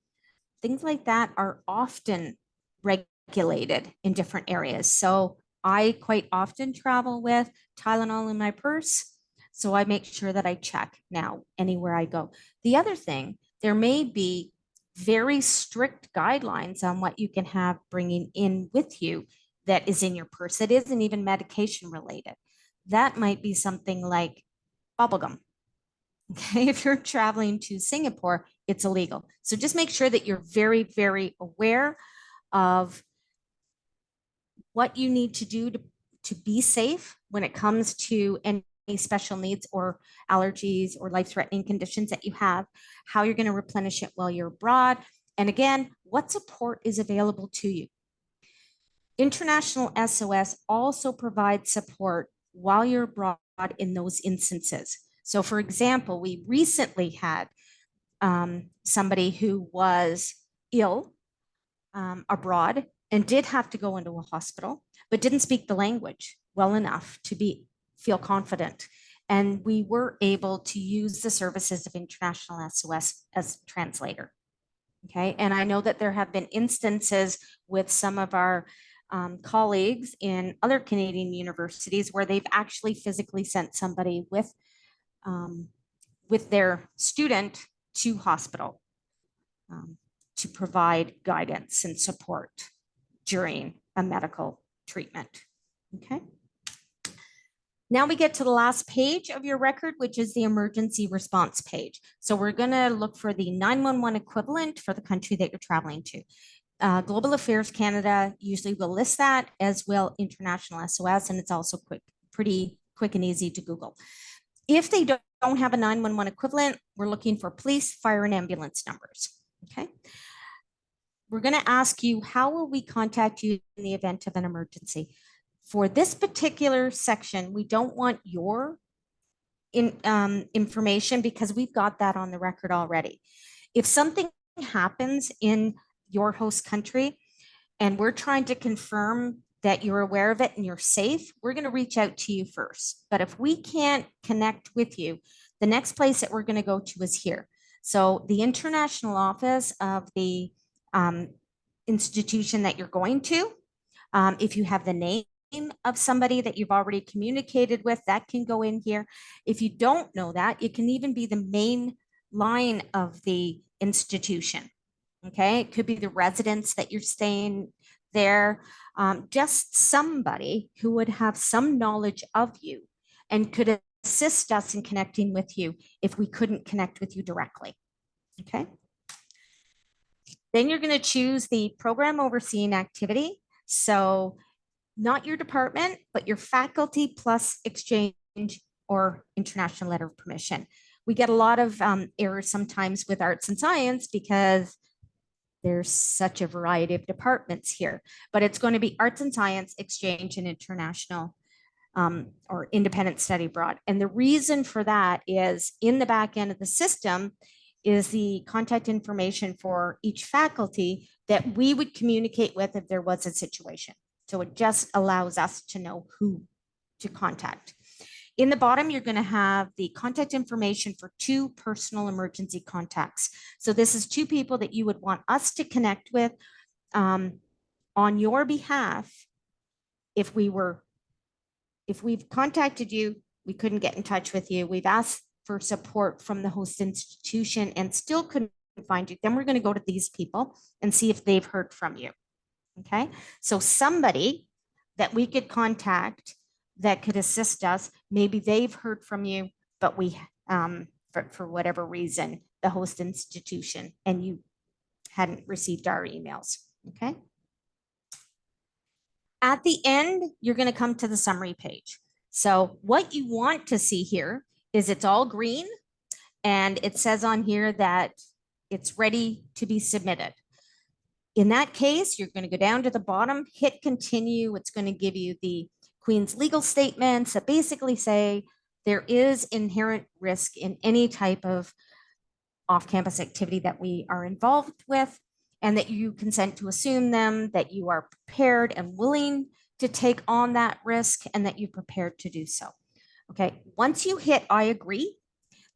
things like that are often regulated in different areas. So I quite often travel with Tylenol in my purse, so I make sure that I check now anywhere I go. The other thing, there may be very strict guidelines on what you can have bringing in with you that is in your purse that isn't even medication related. That might be something like bubblegum. Okay, if you're traveling to Singapore, it's illegal. So just make sure that you're very, very aware of what you need to do to be safe when it comes to any special needs or allergies or life-threatening conditions that you have, how you're going to replenish it while you're abroad, and again, what support is available to you. International SOS also provides support while you're abroad in those instances. So for example, we recently had somebody who was ill abroad and did have to go into a hospital, but didn't speak the language well enough to feel confident. And we were able to use the services of International SOS as translator. Okay. And I know that there have been instances with some of our colleagues in other Canadian universities where they've actually physically sent somebody with their student to hospital to provide guidance and support during a medical treatment. Okay. Now we get to the last page of your record, which is the emergency response page. So we're going to look for the 911 equivalent for the country that you're traveling to. Global Affairs Canada usually will list that, as will International SOS, and it's also pretty quick and easy to Google. If they don't have a 911 equivalent, we're looking for police, fire, and ambulance numbers. Okay. We're going to ask you, how will we contact you in the event of an emergency? For this particular section, we don't want your information because we've got that on the record already. If something happens in your host country and we're trying to confirm that you're aware of it and you're safe, we're going to reach out to you first. But if we can't connect with you, the next place that we're going to go to is here. So the international office of the institution that you're going to, if you have the name of somebody that you've already communicated with, that can go in here. If you don't know that, it can even be the main line of the institution. Okay, it could be the residence that you're staying there, just somebody who would have some knowledge of you and could assist us in connecting with you if we couldn't connect with you directly. Okay. Then you're going to choose the program overseeing activity. So not your department, but your faculty plus exchange or international letter of permission. We get a lot of errors sometimes with arts and science because there's such a variety of departments here, but it's going to be arts and science, exchange, and international or independent study abroad. And the reason for that is in the back end of the system is the contact information for each faculty that we would communicate with if there was a situation. So it just allows us to know who to contact. In the bottom, you're going to have the contact information for 2 personal emergency contacts. So this is 2 people that you would want us to connect with on your behalf. If we've contacted you, we couldn't get in touch with you, we've asked for support from the host institution and still couldn't find you, then we're going to go to these people and see if they've heard from you. Okay, so somebody that we could contact that could assist us, maybe they've heard from you, but we, for whatever reason, the host institution and you hadn't received our emails. Okay. At the end, you're going to come to the summary page. So what you want to see here is it's all green and it says on here that it's ready to be submitted. In that case, you're going to go down to the bottom, hit continue. It's going to give you the Queen's legal statements that basically say there is inherent risk in any type of off-campus activity that we are involved with, and that you consent to assume them, that you are prepared and willing to take on that risk, and that you're prepared to do so. Okay, once you hit I agree,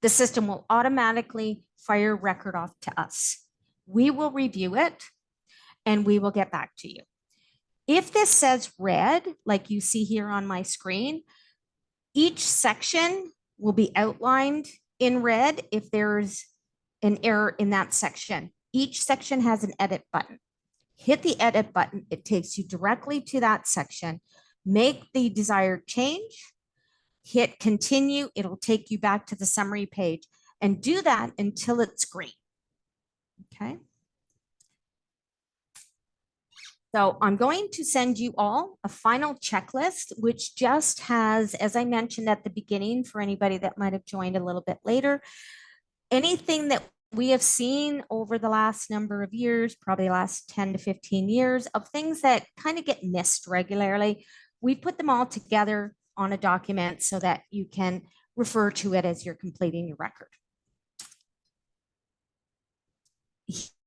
the system will automatically fire record off to us. We will review it and we will get back to you. If this says red, like you see here on my screen, each section will be outlined in red if there's an error in that section. Each section has an edit button. Hit the edit button, it takes you directly to that section. Make the desired change, hit continue, it'll take you back to the summary page, and do that until it's green. Okay. So I'm going to send you all a final checklist, which just has, as I mentioned at the beginning, for anybody that might have joined a little bit later, anything that we have seen over the last number of years, probably last 10 to 15 years, of things that kind of get missed regularly. We put them all together on a document so that you can refer to it as you're completing your record.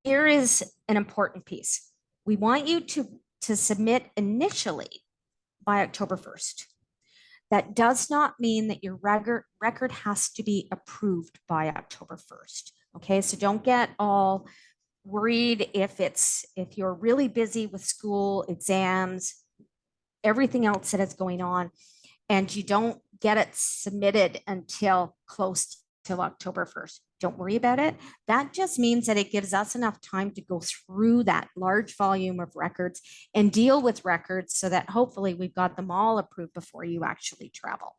Here is an important piece. We want you to submit initially by October 1st. That does not mean that your record has to be approved by October 1st. Okay, so don't get all worried if you're really busy with school, exams, everything else that is going on, and you don't get it submitted until close to October 1st. Don't worry about it. That just means that it gives us enough time to go through that large volume of records and deal with records so that hopefully we've got them all approved before you actually travel.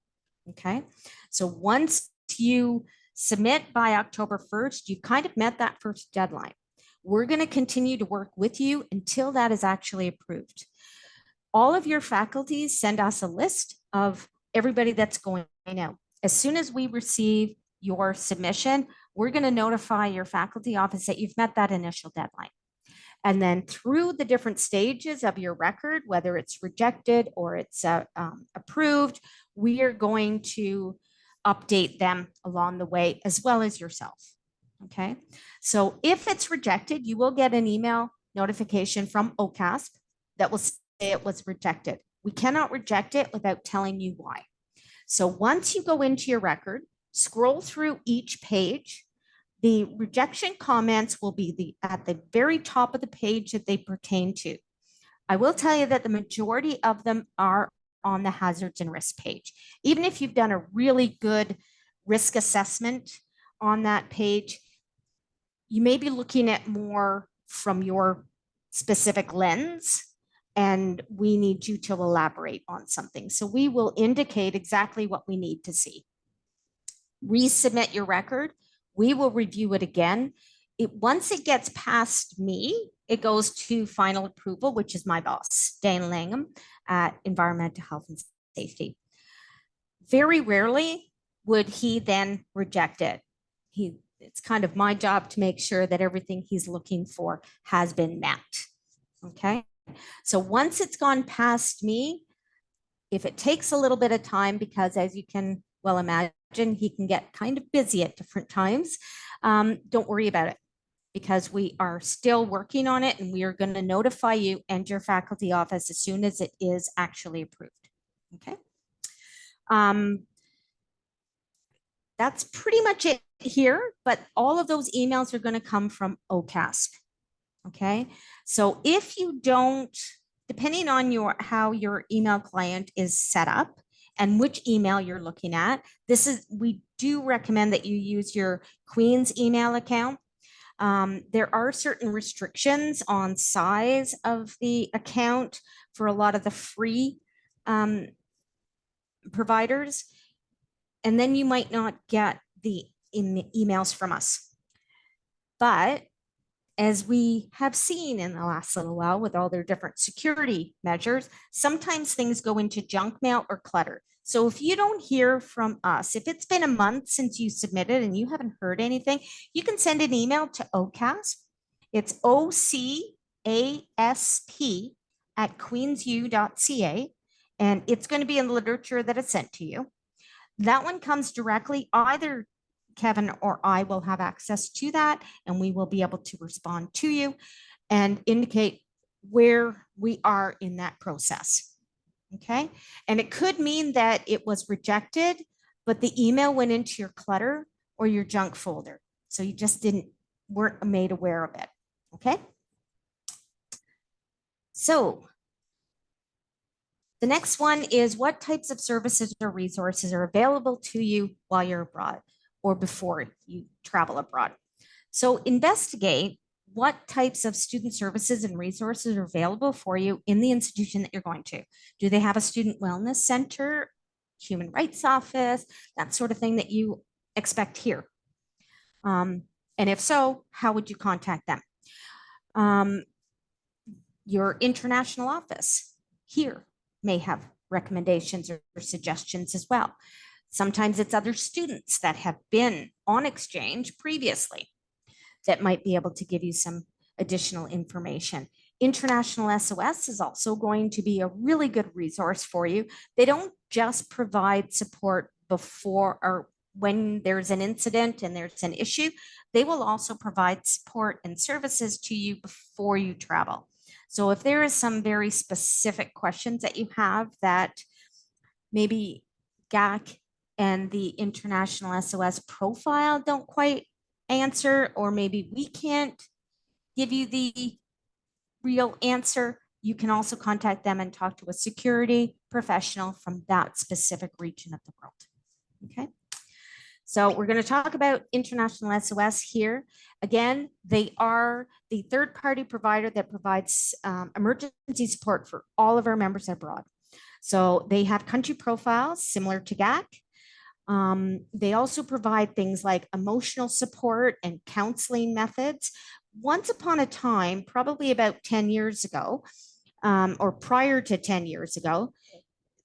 Okay. So once you submit by October 1st, you've kind of met that first deadline. We're going to continue to work with you until that is actually approved. All of your faculties send us a list of everybody that's going out. As soon as we receive your submission, we're going to notify your faculty office that you've met that initial deadline. And then through the different stages of your record, whether it's rejected or it's approved, we are going to update them along the way, as well as yourself. Okay. So if it's rejected, you will get an email notification from OCASP that will say it was rejected. We cannot reject it without telling you why. So once you go into your record, scroll through each page. The rejection comments will be at the very top of the page that they pertain to. I will tell you that the majority of them are on the hazards and risk page. Even if you've done a really good risk assessment on that page, you may be looking at more from your specific lens, and we need you to elaborate on something. So we will indicate exactly what we need to see. Resubmit your record. We will review it again. Once it gets past me, it goes to final approval, which is my boss, Dan Langham at Environmental Health and Safety. Very rarely would he then reject it. It's kind of my job to make sure that everything he's looking for has been met. Okay. So once it's gone past me, if it takes a little bit of time, because as you can well imagine, he can get kind of busy at different times, don't worry about it, because we are still working on it, and we are going to notify you and your faculty office as soon as it is actually approved. Okay. That's pretty much it here, but all of those emails are going to come from OCASP. Okay. So if you don't, depending on how your email client is set up and which email you're looking at, we do recommend that you use your Queen's email account. There are certain restrictions on size of the account for a lot of the free providers, and then you might not get the emails from us. But as we have seen in the last little while with all their different security measures, sometimes things go into junk mail or clutter. So if you don't hear from us, if it's been a month since you submitted and you haven't heard anything, you can send an email to OCASP. It's OCASP@queensu.ca, and it's going to be in the literature that is sent to you. That one comes directly, either Kevin or I will have access to that, and we will be able to respond to you and indicate where we are in that process. Okay. And it could mean that it was rejected, but the email went into your clutter or your junk folder. So you just weren't made aware of it. Okay. So the next one is, what types of services or resources are available to you while you're abroad or before you travel abroad? So investigate what types of student services and resources are available for you in the institution that you're going to. Do they have a student wellness center, human rights office, that sort of thing that you expect here? And if so, how would you contact them? Your international office here may have recommendations or suggestions as well. Sometimes it's other students that have been on exchange previously that might be able to give you some additional information. International SOS is also going to be a really good resource for you. They don't just provide support before or when there's an incident and there's an issue. They will also provide support and services to you before you travel. So if there is some very specific questions that you have that maybe GAC and the International SOS profile don't quite answer, or maybe we can't give you the real answer, you can also contact them and talk to a security professional from that specific region of the world. Okay. So we're going to talk about International SOS here. Again, they are the third-party provider that provides emergency support for all of our members abroad. So they have country profiles similar to GAC. They also provide things like emotional support and counseling methods. Once upon a time, probably about 10 years ago, or prior to 10 years ago,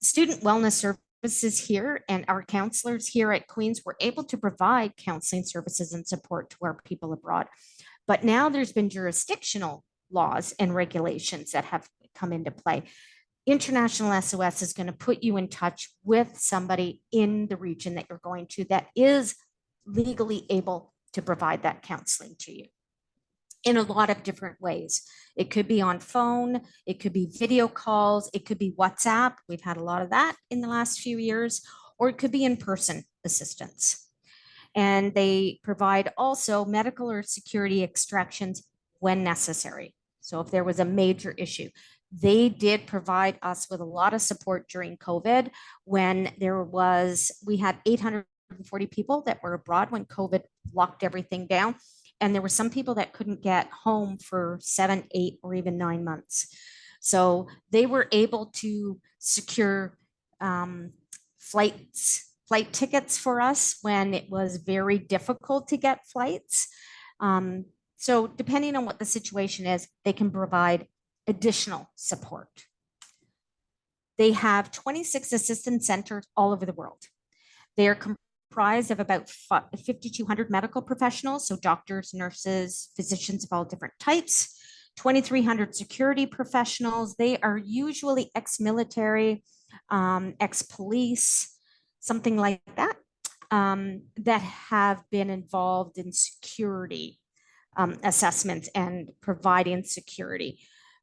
student wellness services here and our counselors here at Queen's were able to provide counseling services and support to our people abroad. But now there's been jurisdictional laws and regulations that have come into play. International SOS is going to put you in touch with somebody in the region that you're going to that is legally able to provide that counseling to you in a lot of different ways. It could be on phone, it could be video calls, it could be WhatsApp. We've had a lot of that in the last few years, or it could be in-person assistance. And they provide also medical or security extractions when necessary. So if there was a major issue, they did provide us with a lot of support during COVID when we had 840 people that were abroad when COVID locked everything down. And there were some people that couldn't get home for 7, 8, or even 9 months. So they were able to secure flight tickets for us when it was very difficult to get flights. So depending on what the situation is, they can provide additional support. They have 26 assistance centers all over the world. They are comprised of about 5,200 medical professionals, so doctors, nurses, physicians of all different types, 2,300 security professionals. They are usually ex-military, ex-police, something like that, that have been involved in security assessments and providing security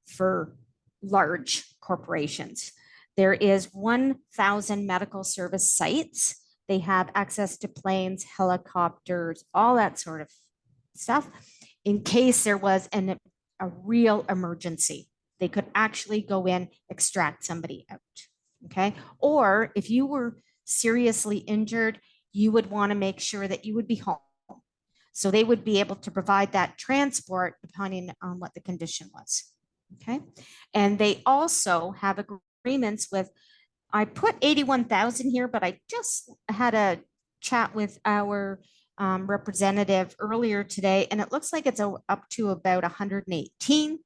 for large corporations. There is 1,000 medical service sites. They have access to planes, helicopters, all that sort of stuff. In case there was a real emergency, they could actually go in, extract somebody out, okay? Or if you were seriously injured, you would want to make sure that you would be home. So they would be able to provide that transport depending on what the condition was, okay? And they also have agreements with, I put 81,000 here, but I just had a chat with our representative earlier today, and it looks like it's up to about 118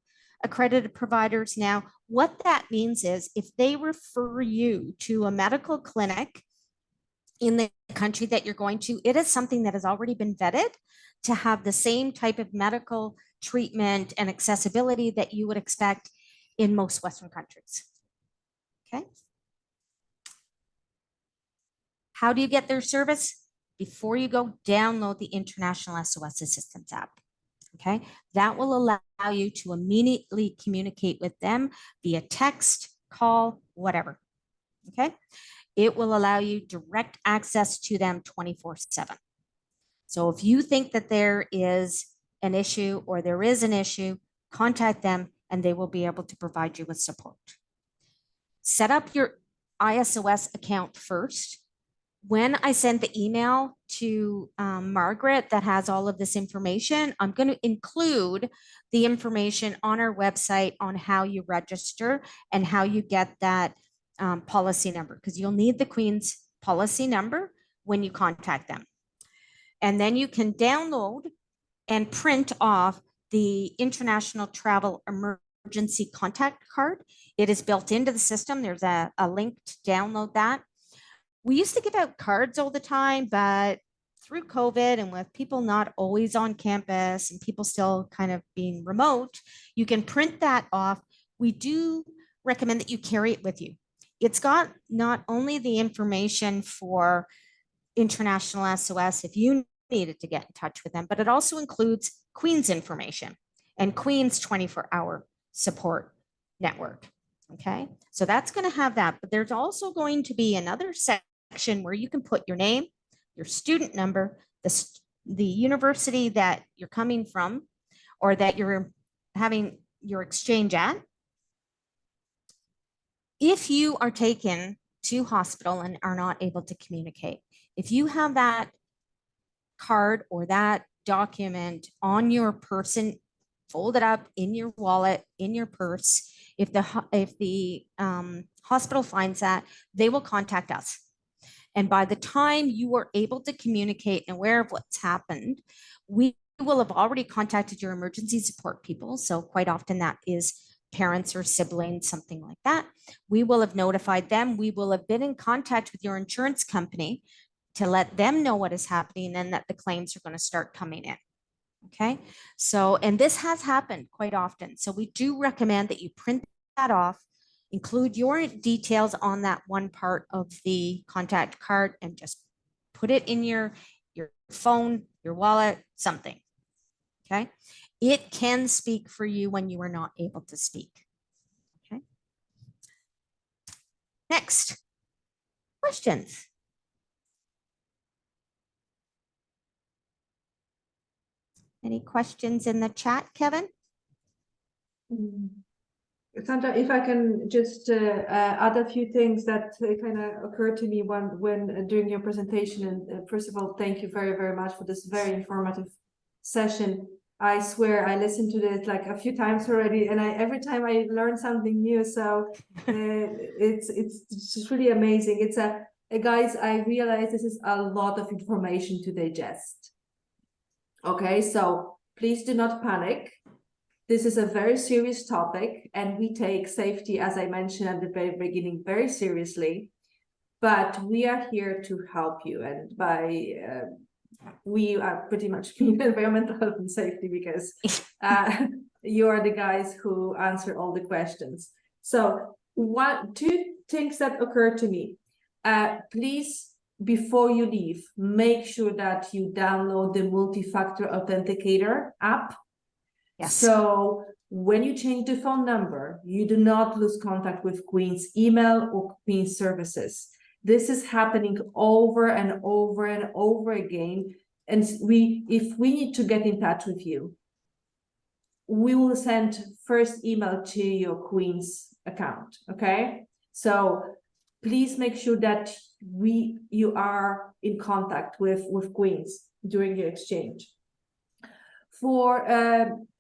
accredited providers now. What that means is if they refer you to a medical clinic in the country that you're going to, it is something that has already been vetted to have the same type of medical treatment and accessibility that you would expect in most Western countries. Okay. How do you get their service? Before you go, download the International SOS Assistance app. Okay. That will allow you to immediately communicate with them via text, call, whatever. Okay. It will allow you direct access to them 24/7. So if you think that there is an issue or there is an issue, contact them and they will be able to provide you with support. Set up your ISOS account first. When I send the email to Margaret that has all of this information, I'm going to include the information on our website on how you register and how you get that policy number, because you'll need the Queen's policy number when you contact them. And then you can download and print off the International Travel Emergency Contact Card. It is built into the system. There's a link to download that. We used to give out cards all the time, but through COVID and with people not always on campus and people still kind of being remote, you can print that off. We do recommend that you carry it with you. It's got not only the information for International SOS if you needed to get in touch with them, but it also includes Queen's information and Queen's 24-hour support network. Okay, so that's going to have that, but there's also going to be another section where you can put your name, your student number, the university that you're coming from, or that you're having your exchange at, if you are taken to hospital and are not able to communicate, if you have that card or that document on your person, folded up in your wallet, in your purse, if the hospital finds that, they will contact us. And by the time you are able to communicate and aware of what's happened, we will have already contacted your emergency support people. So quite often that is parents or siblings, something like that. We will have notified them. We will have been in contact with your insurance company to let them know what is happening and that the claims are going to start coming in. Okay, so, and this has happened quite often. So we do recommend that you print that off, include your details on that one part of the contact card, and just put it in your phone, your wallet, something. Okay, it can speak for you when you are not able to speak. Okay, next, questions. Any questions in the chat, Kevin? Sandra, if I can just add a few things that kind of occurred to me when during your presentation. And first of all, thank you very, very much for this very informative session. I swear I listened to this like a few times already, and every time I learn something new. So it's just really amazing. It's guys, I realize this is a lot of information to digest. Okay, so please do not panic. This is a very serious topic, and we take safety, as I mentioned at the very beginning, very seriously. But we are here to help you, and by we are pretty much environmental health and safety, because you are the guys who answer all the questions. So two things that occurred to me. Please, before you leave, make sure that you download the multi-factor authenticator app. Yes. So when you change the phone number, you do not lose contact with Queen's email or Queen's services. This is happening over and over and over again. And if we need to get in touch with you, we will send first email to your Queen's account. Okay. So please make sure that you are in contact with Queen's during your exchange. For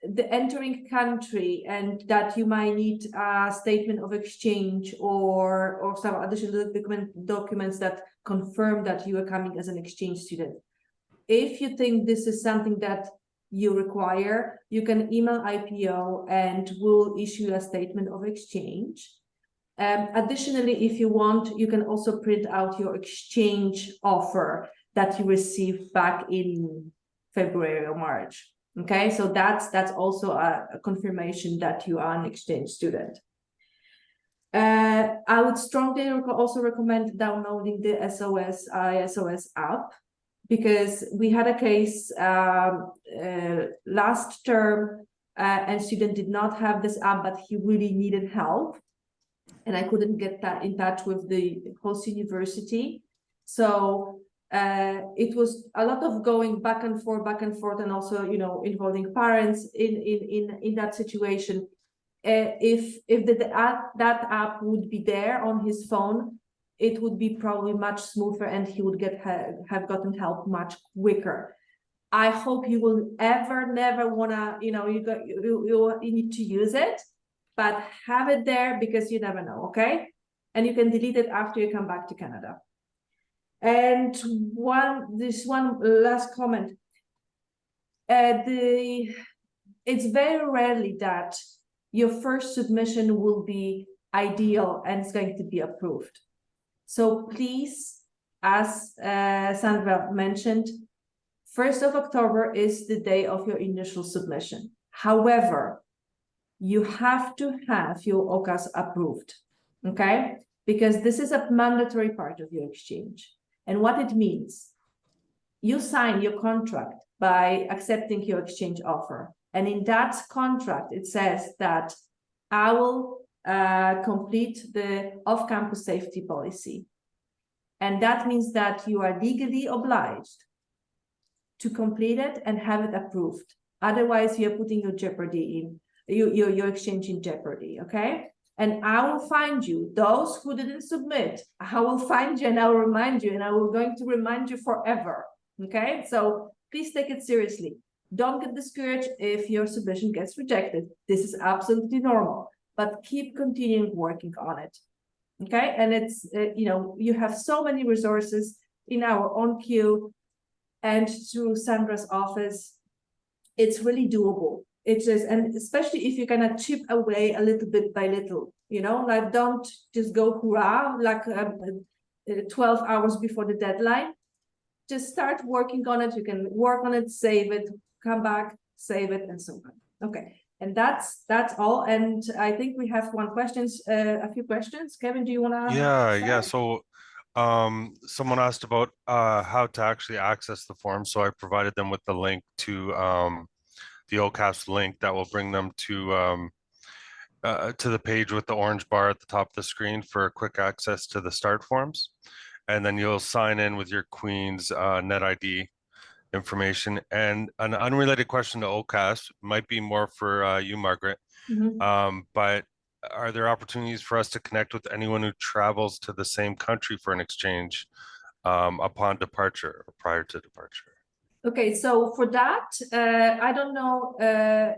the entering country, and that you might need a statement of exchange or some additional documents that confirm that you are coming as an exchange student. If you think this is something that you require, you can email IPO and we'll issue a statement of exchange. Additionally, if you want, you can also print out your exchange offer that you received back in February or March. Okay, so that's also a confirmation that you are an exchange student. I would strongly also recommend downloading the ISOS app, because we had a case last term, and student did not have this app, but he really needed help, and I couldn't get that in touch with the host university. So it was a lot of going back and forth, and also, you know, involving parents in that situation. If that app would be there on his phone, it would be probably much smoother, and he would have gotten help much quicker. I hope you will never wanna, you know, you need to use it, but have it there, because you never know. Okay, and you can delete it after you come back to Canada. And this one last comment. It's very rarely that your first submission will be ideal and it's going to be approved. So please, as Sandra mentioned, 1st of October is the day of your initial submission. However, you have to have your OCAS approved, okay? Because this is a mandatory part of your exchange. And what it means, you sign your contract by accepting your exchange offer. And in that contract, it says that I will complete the off-campus safety policy. And that means that you are legally obliged to complete it and have it approved. Otherwise, you're putting your exchange in jeopardy, okay? And I will find you, those who didn't submit, I will find you and I will remind you, and I will going to remind you forever, okay? So please take it seriously. Don't get discouraged if your submission gets rejected. This is absolutely normal, but keep continuing working on it, okay? And it's, you have so many resources in our own queue and through Sandra's office. It's really doable. It's just, and especially if you're gonna chip away a little bit by little, like don't just go hurrah, like 12 hours before the deadline. Just start working on it. You can work on it, save it, come back, save it, and so on. Okay, and that's all. And I think we have a few questions. Kevin, do you wanna? Yeah. So someone asked about how to actually access the form. So I provided them with the link to the OCAS link that will bring them to the page with the orange bar at the top of the screen for quick access to the start forms. And then you'll sign in with your Queen's net ID information. And an unrelated question to OCAS might be more for you, Margaret. But are there opportunities for us to connect with anyone who travels to the same country for an exchange upon departure or prior to departure? Okay, so for that, I don't know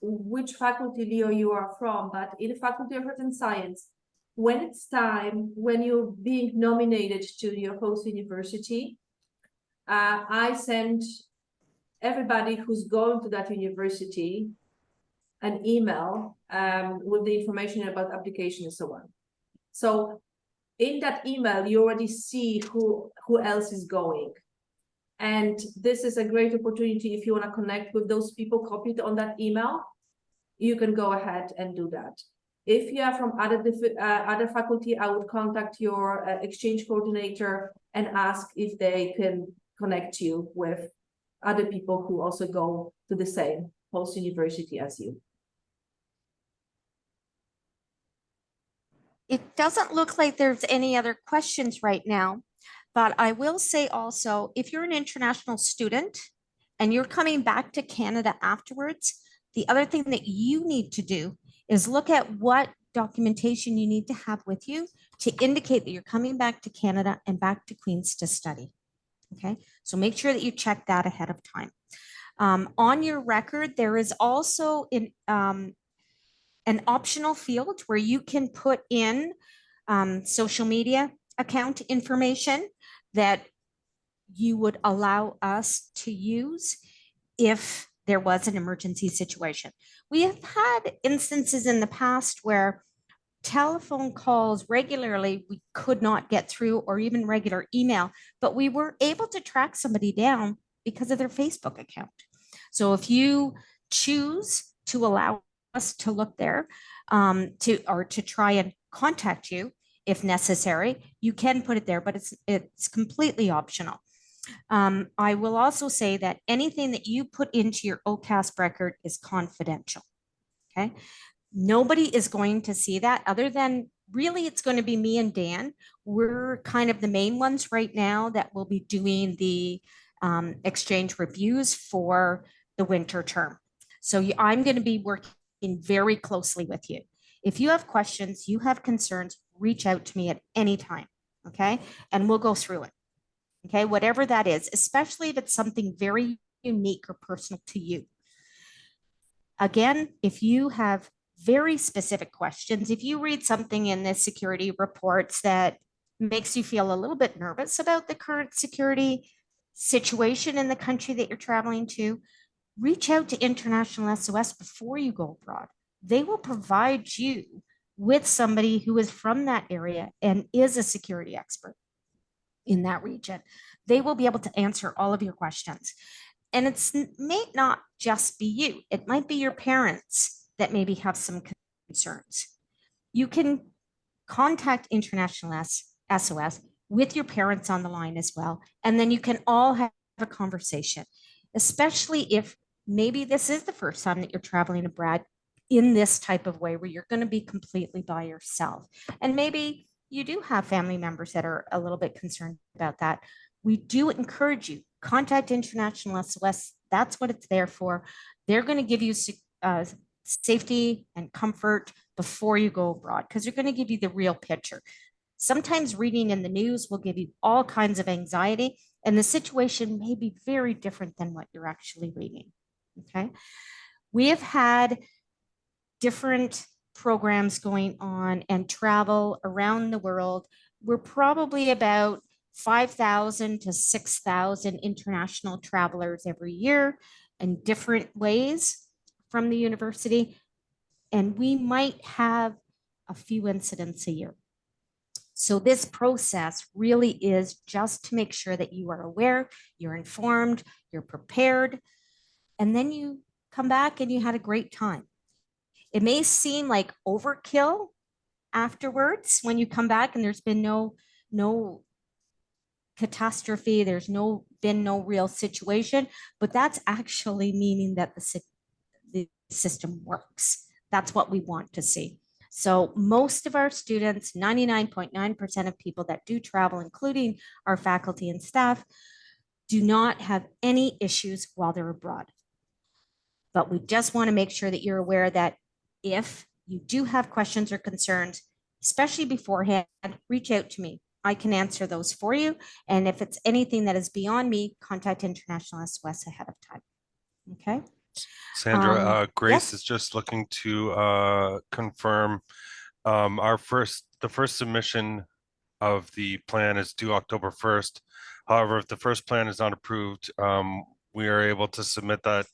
which faculty, Leo, you are from, but in the Faculty of Arts and Science, when it's time, when you're being nominated to your host university, I send everybody who's going to that university an email with the information about application and so on. So in that email, you already see who else is going. And this is a great opportunity if you want to connect with those people copied on that email, you can go ahead and do that. If you are from other faculty, I would contact your exchange coordinator and ask if they can connect you with other people who also go to the same host university as you. It doesn't look like there's any other questions right now, but I will say also, if you're an international student and you're coming back to Canada afterwards, the other thing that you need to do is look at what documentation you need to have with you to indicate that you're coming back to Canada and back to Queen's to study. Okay, so make sure that you check that ahead of time. On your record, there is also an optional field where you can put in social media account information that you would allow us to use if there was an emergency situation. We have had instances in the past where telephone calls regularly we could not get through, or even regular email, but we were able to track somebody down because of their Facebook account. So if you choose to allow us to look there to try and contact you if necessary, you can put it there, but it's completely optional. I will also say that anything that you put into your OCASP record is confidential. Okay, nobody is going to see that other than really it's going to be me and Dan. We're kind of the main ones right now that will be doing the exchange reviews for the winter term. So I'm going to be working very closely with you. If you have questions, you have concerns, reach out to me at any time, okay? And we'll go through it, okay? Whatever that is, especially if it's something very unique or personal to you. Again, if you have very specific questions, if you read something in the security reports that makes you feel a little bit nervous about the current security situation in the country that you're traveling to, reach out to International SOS before you go abroad. They will provide you with somebody who is from that area and is a security expert in that region. They will be able to answer all of your questions. And it may not just be you. It might be your parents that maybe have some concerns. You can contact International SOS with your parents on the line as well. And then you can all have a conversation, especially if maybe this is the first time that you're traveling abroad in this type of way where you're going to be completely by yourself. And maybe you do have family members that are a little bit concerned about that. We do encourage you, contact International SOS. That's what it's there for. They're going to give you safety and comfort before you go abroad, because they're going to give you the real picture. Sometimes reading in the news will give you all kinds of anxiety, and the situation may be very different than what you're actually reading. Okay. We have had different programs going on and travel around the world. We're probably about 5,000 to 6,000 international travelers every year in different ways from the university. And we might have a few incidents a year. So this process really is just to make sure that you are aware, you're informed, you're prepared, and then you come back and you had a great time. It may seem like overkill afterwards when you come back and there's been no catastrophe, there's been no real situation, but that's actually meaning that the system works. That's what we want to see. So most of our students, 99.9% of people that do travel, including our faculty and staff, do not have any issues while they're abroad. But we just want to make sure that you're aware that if you do have questions or concerns, especially beforehand, reach out to me. I can answer those for you. And if it's anything that is beyond me, contact International SOS ahead of time. Okay. Sandra, Grace yes. is just looking to confirm the first submission of the plan is due October 1st. However, if the first plan is not approved, we are able to submit that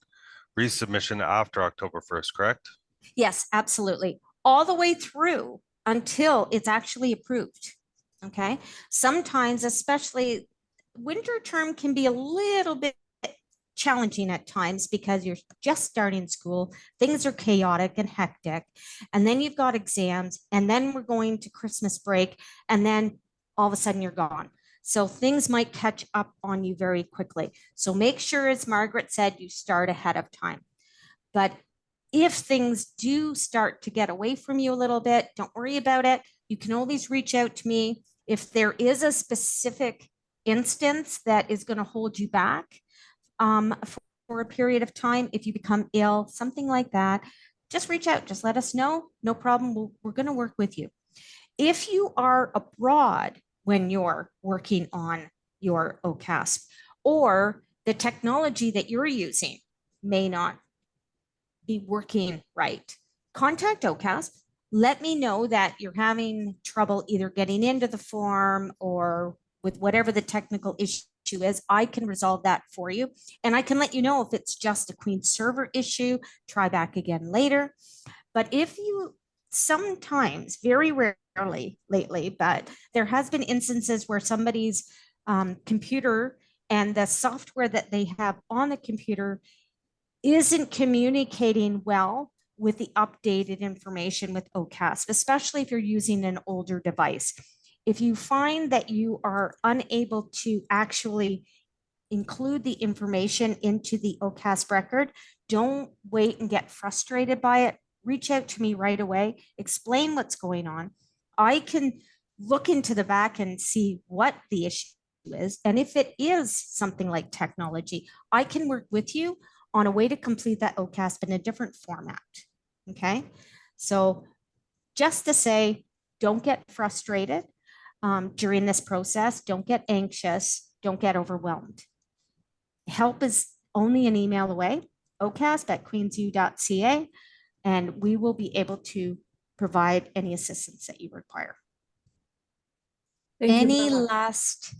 resubmission after October 1st, correct? Yes, absolutely. All the way through until it's actually approved. Okay. Sometimes, especially winter term, can be a little bit challenging at times because you're just starting school, things are chaotic and hectic, and then you've got exams, and then we're going to Christmas break, and then all of a sudden you're gone. So things might catch up on you very quickly. So make sure, as Margaret said, you start ahead of time. But if things do start to get away from you a little bit, don't worry about it. You can always reach out to me. If there is a specific instance that is going to hold you back, for a period of time, if you become ill, something like that, just reach out, just let us know. No problem. We're going to work with you. If you are abroad when you're working on your OCASP, or the technology that you're using may not be working right, contact OCASP. Let me know that you're having trouble either getting into the form or with whatever the technical issue is. I can resolve that for you. And I can let you know if it's just a Queen server issue, try back again later. But if you sometimes, very rarely lately, but there has been instances where somebody's computer and the software that they have on the computer isn't communicating well with the updated information with OCASP, especially if you're using an older device. If you find that you are unable to actually include the information into the OCASP record, don't wait and get frustrated by it. Reach out to me right away, explain what's going on. I can look into the back and see what the issue is. And if it is something like technology, I can work with you on a way to complete that OCASP in a different format. Okay. So just to say, don't get frustrated during this process. Don't get anxious. Don't get overwhelmed. Help is only an email away, ocasp@queensu.ca, and we will be able to provide any assistance that you require. Any last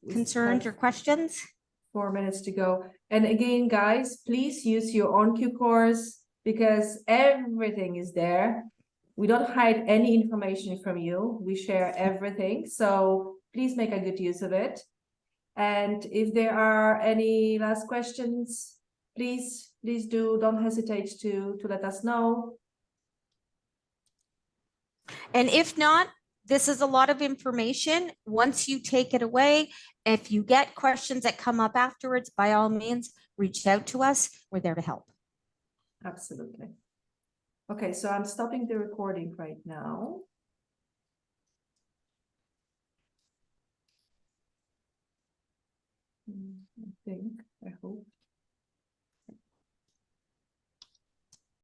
concerns or questions? 4 minutes to go. And again, guys, please use your own Q course because everything is there. We don't hide any information from you. We share everything. So please make a good use of it. And if there are any last questions, please don't hesitate to let us know. And if not, this is a lot of information. Once you take it away, if you get questions that come up afterwards, by all means, reach out to us. We're there to help. Absolutely. Okay, so I'm stopping the recording right now. I think, I hope.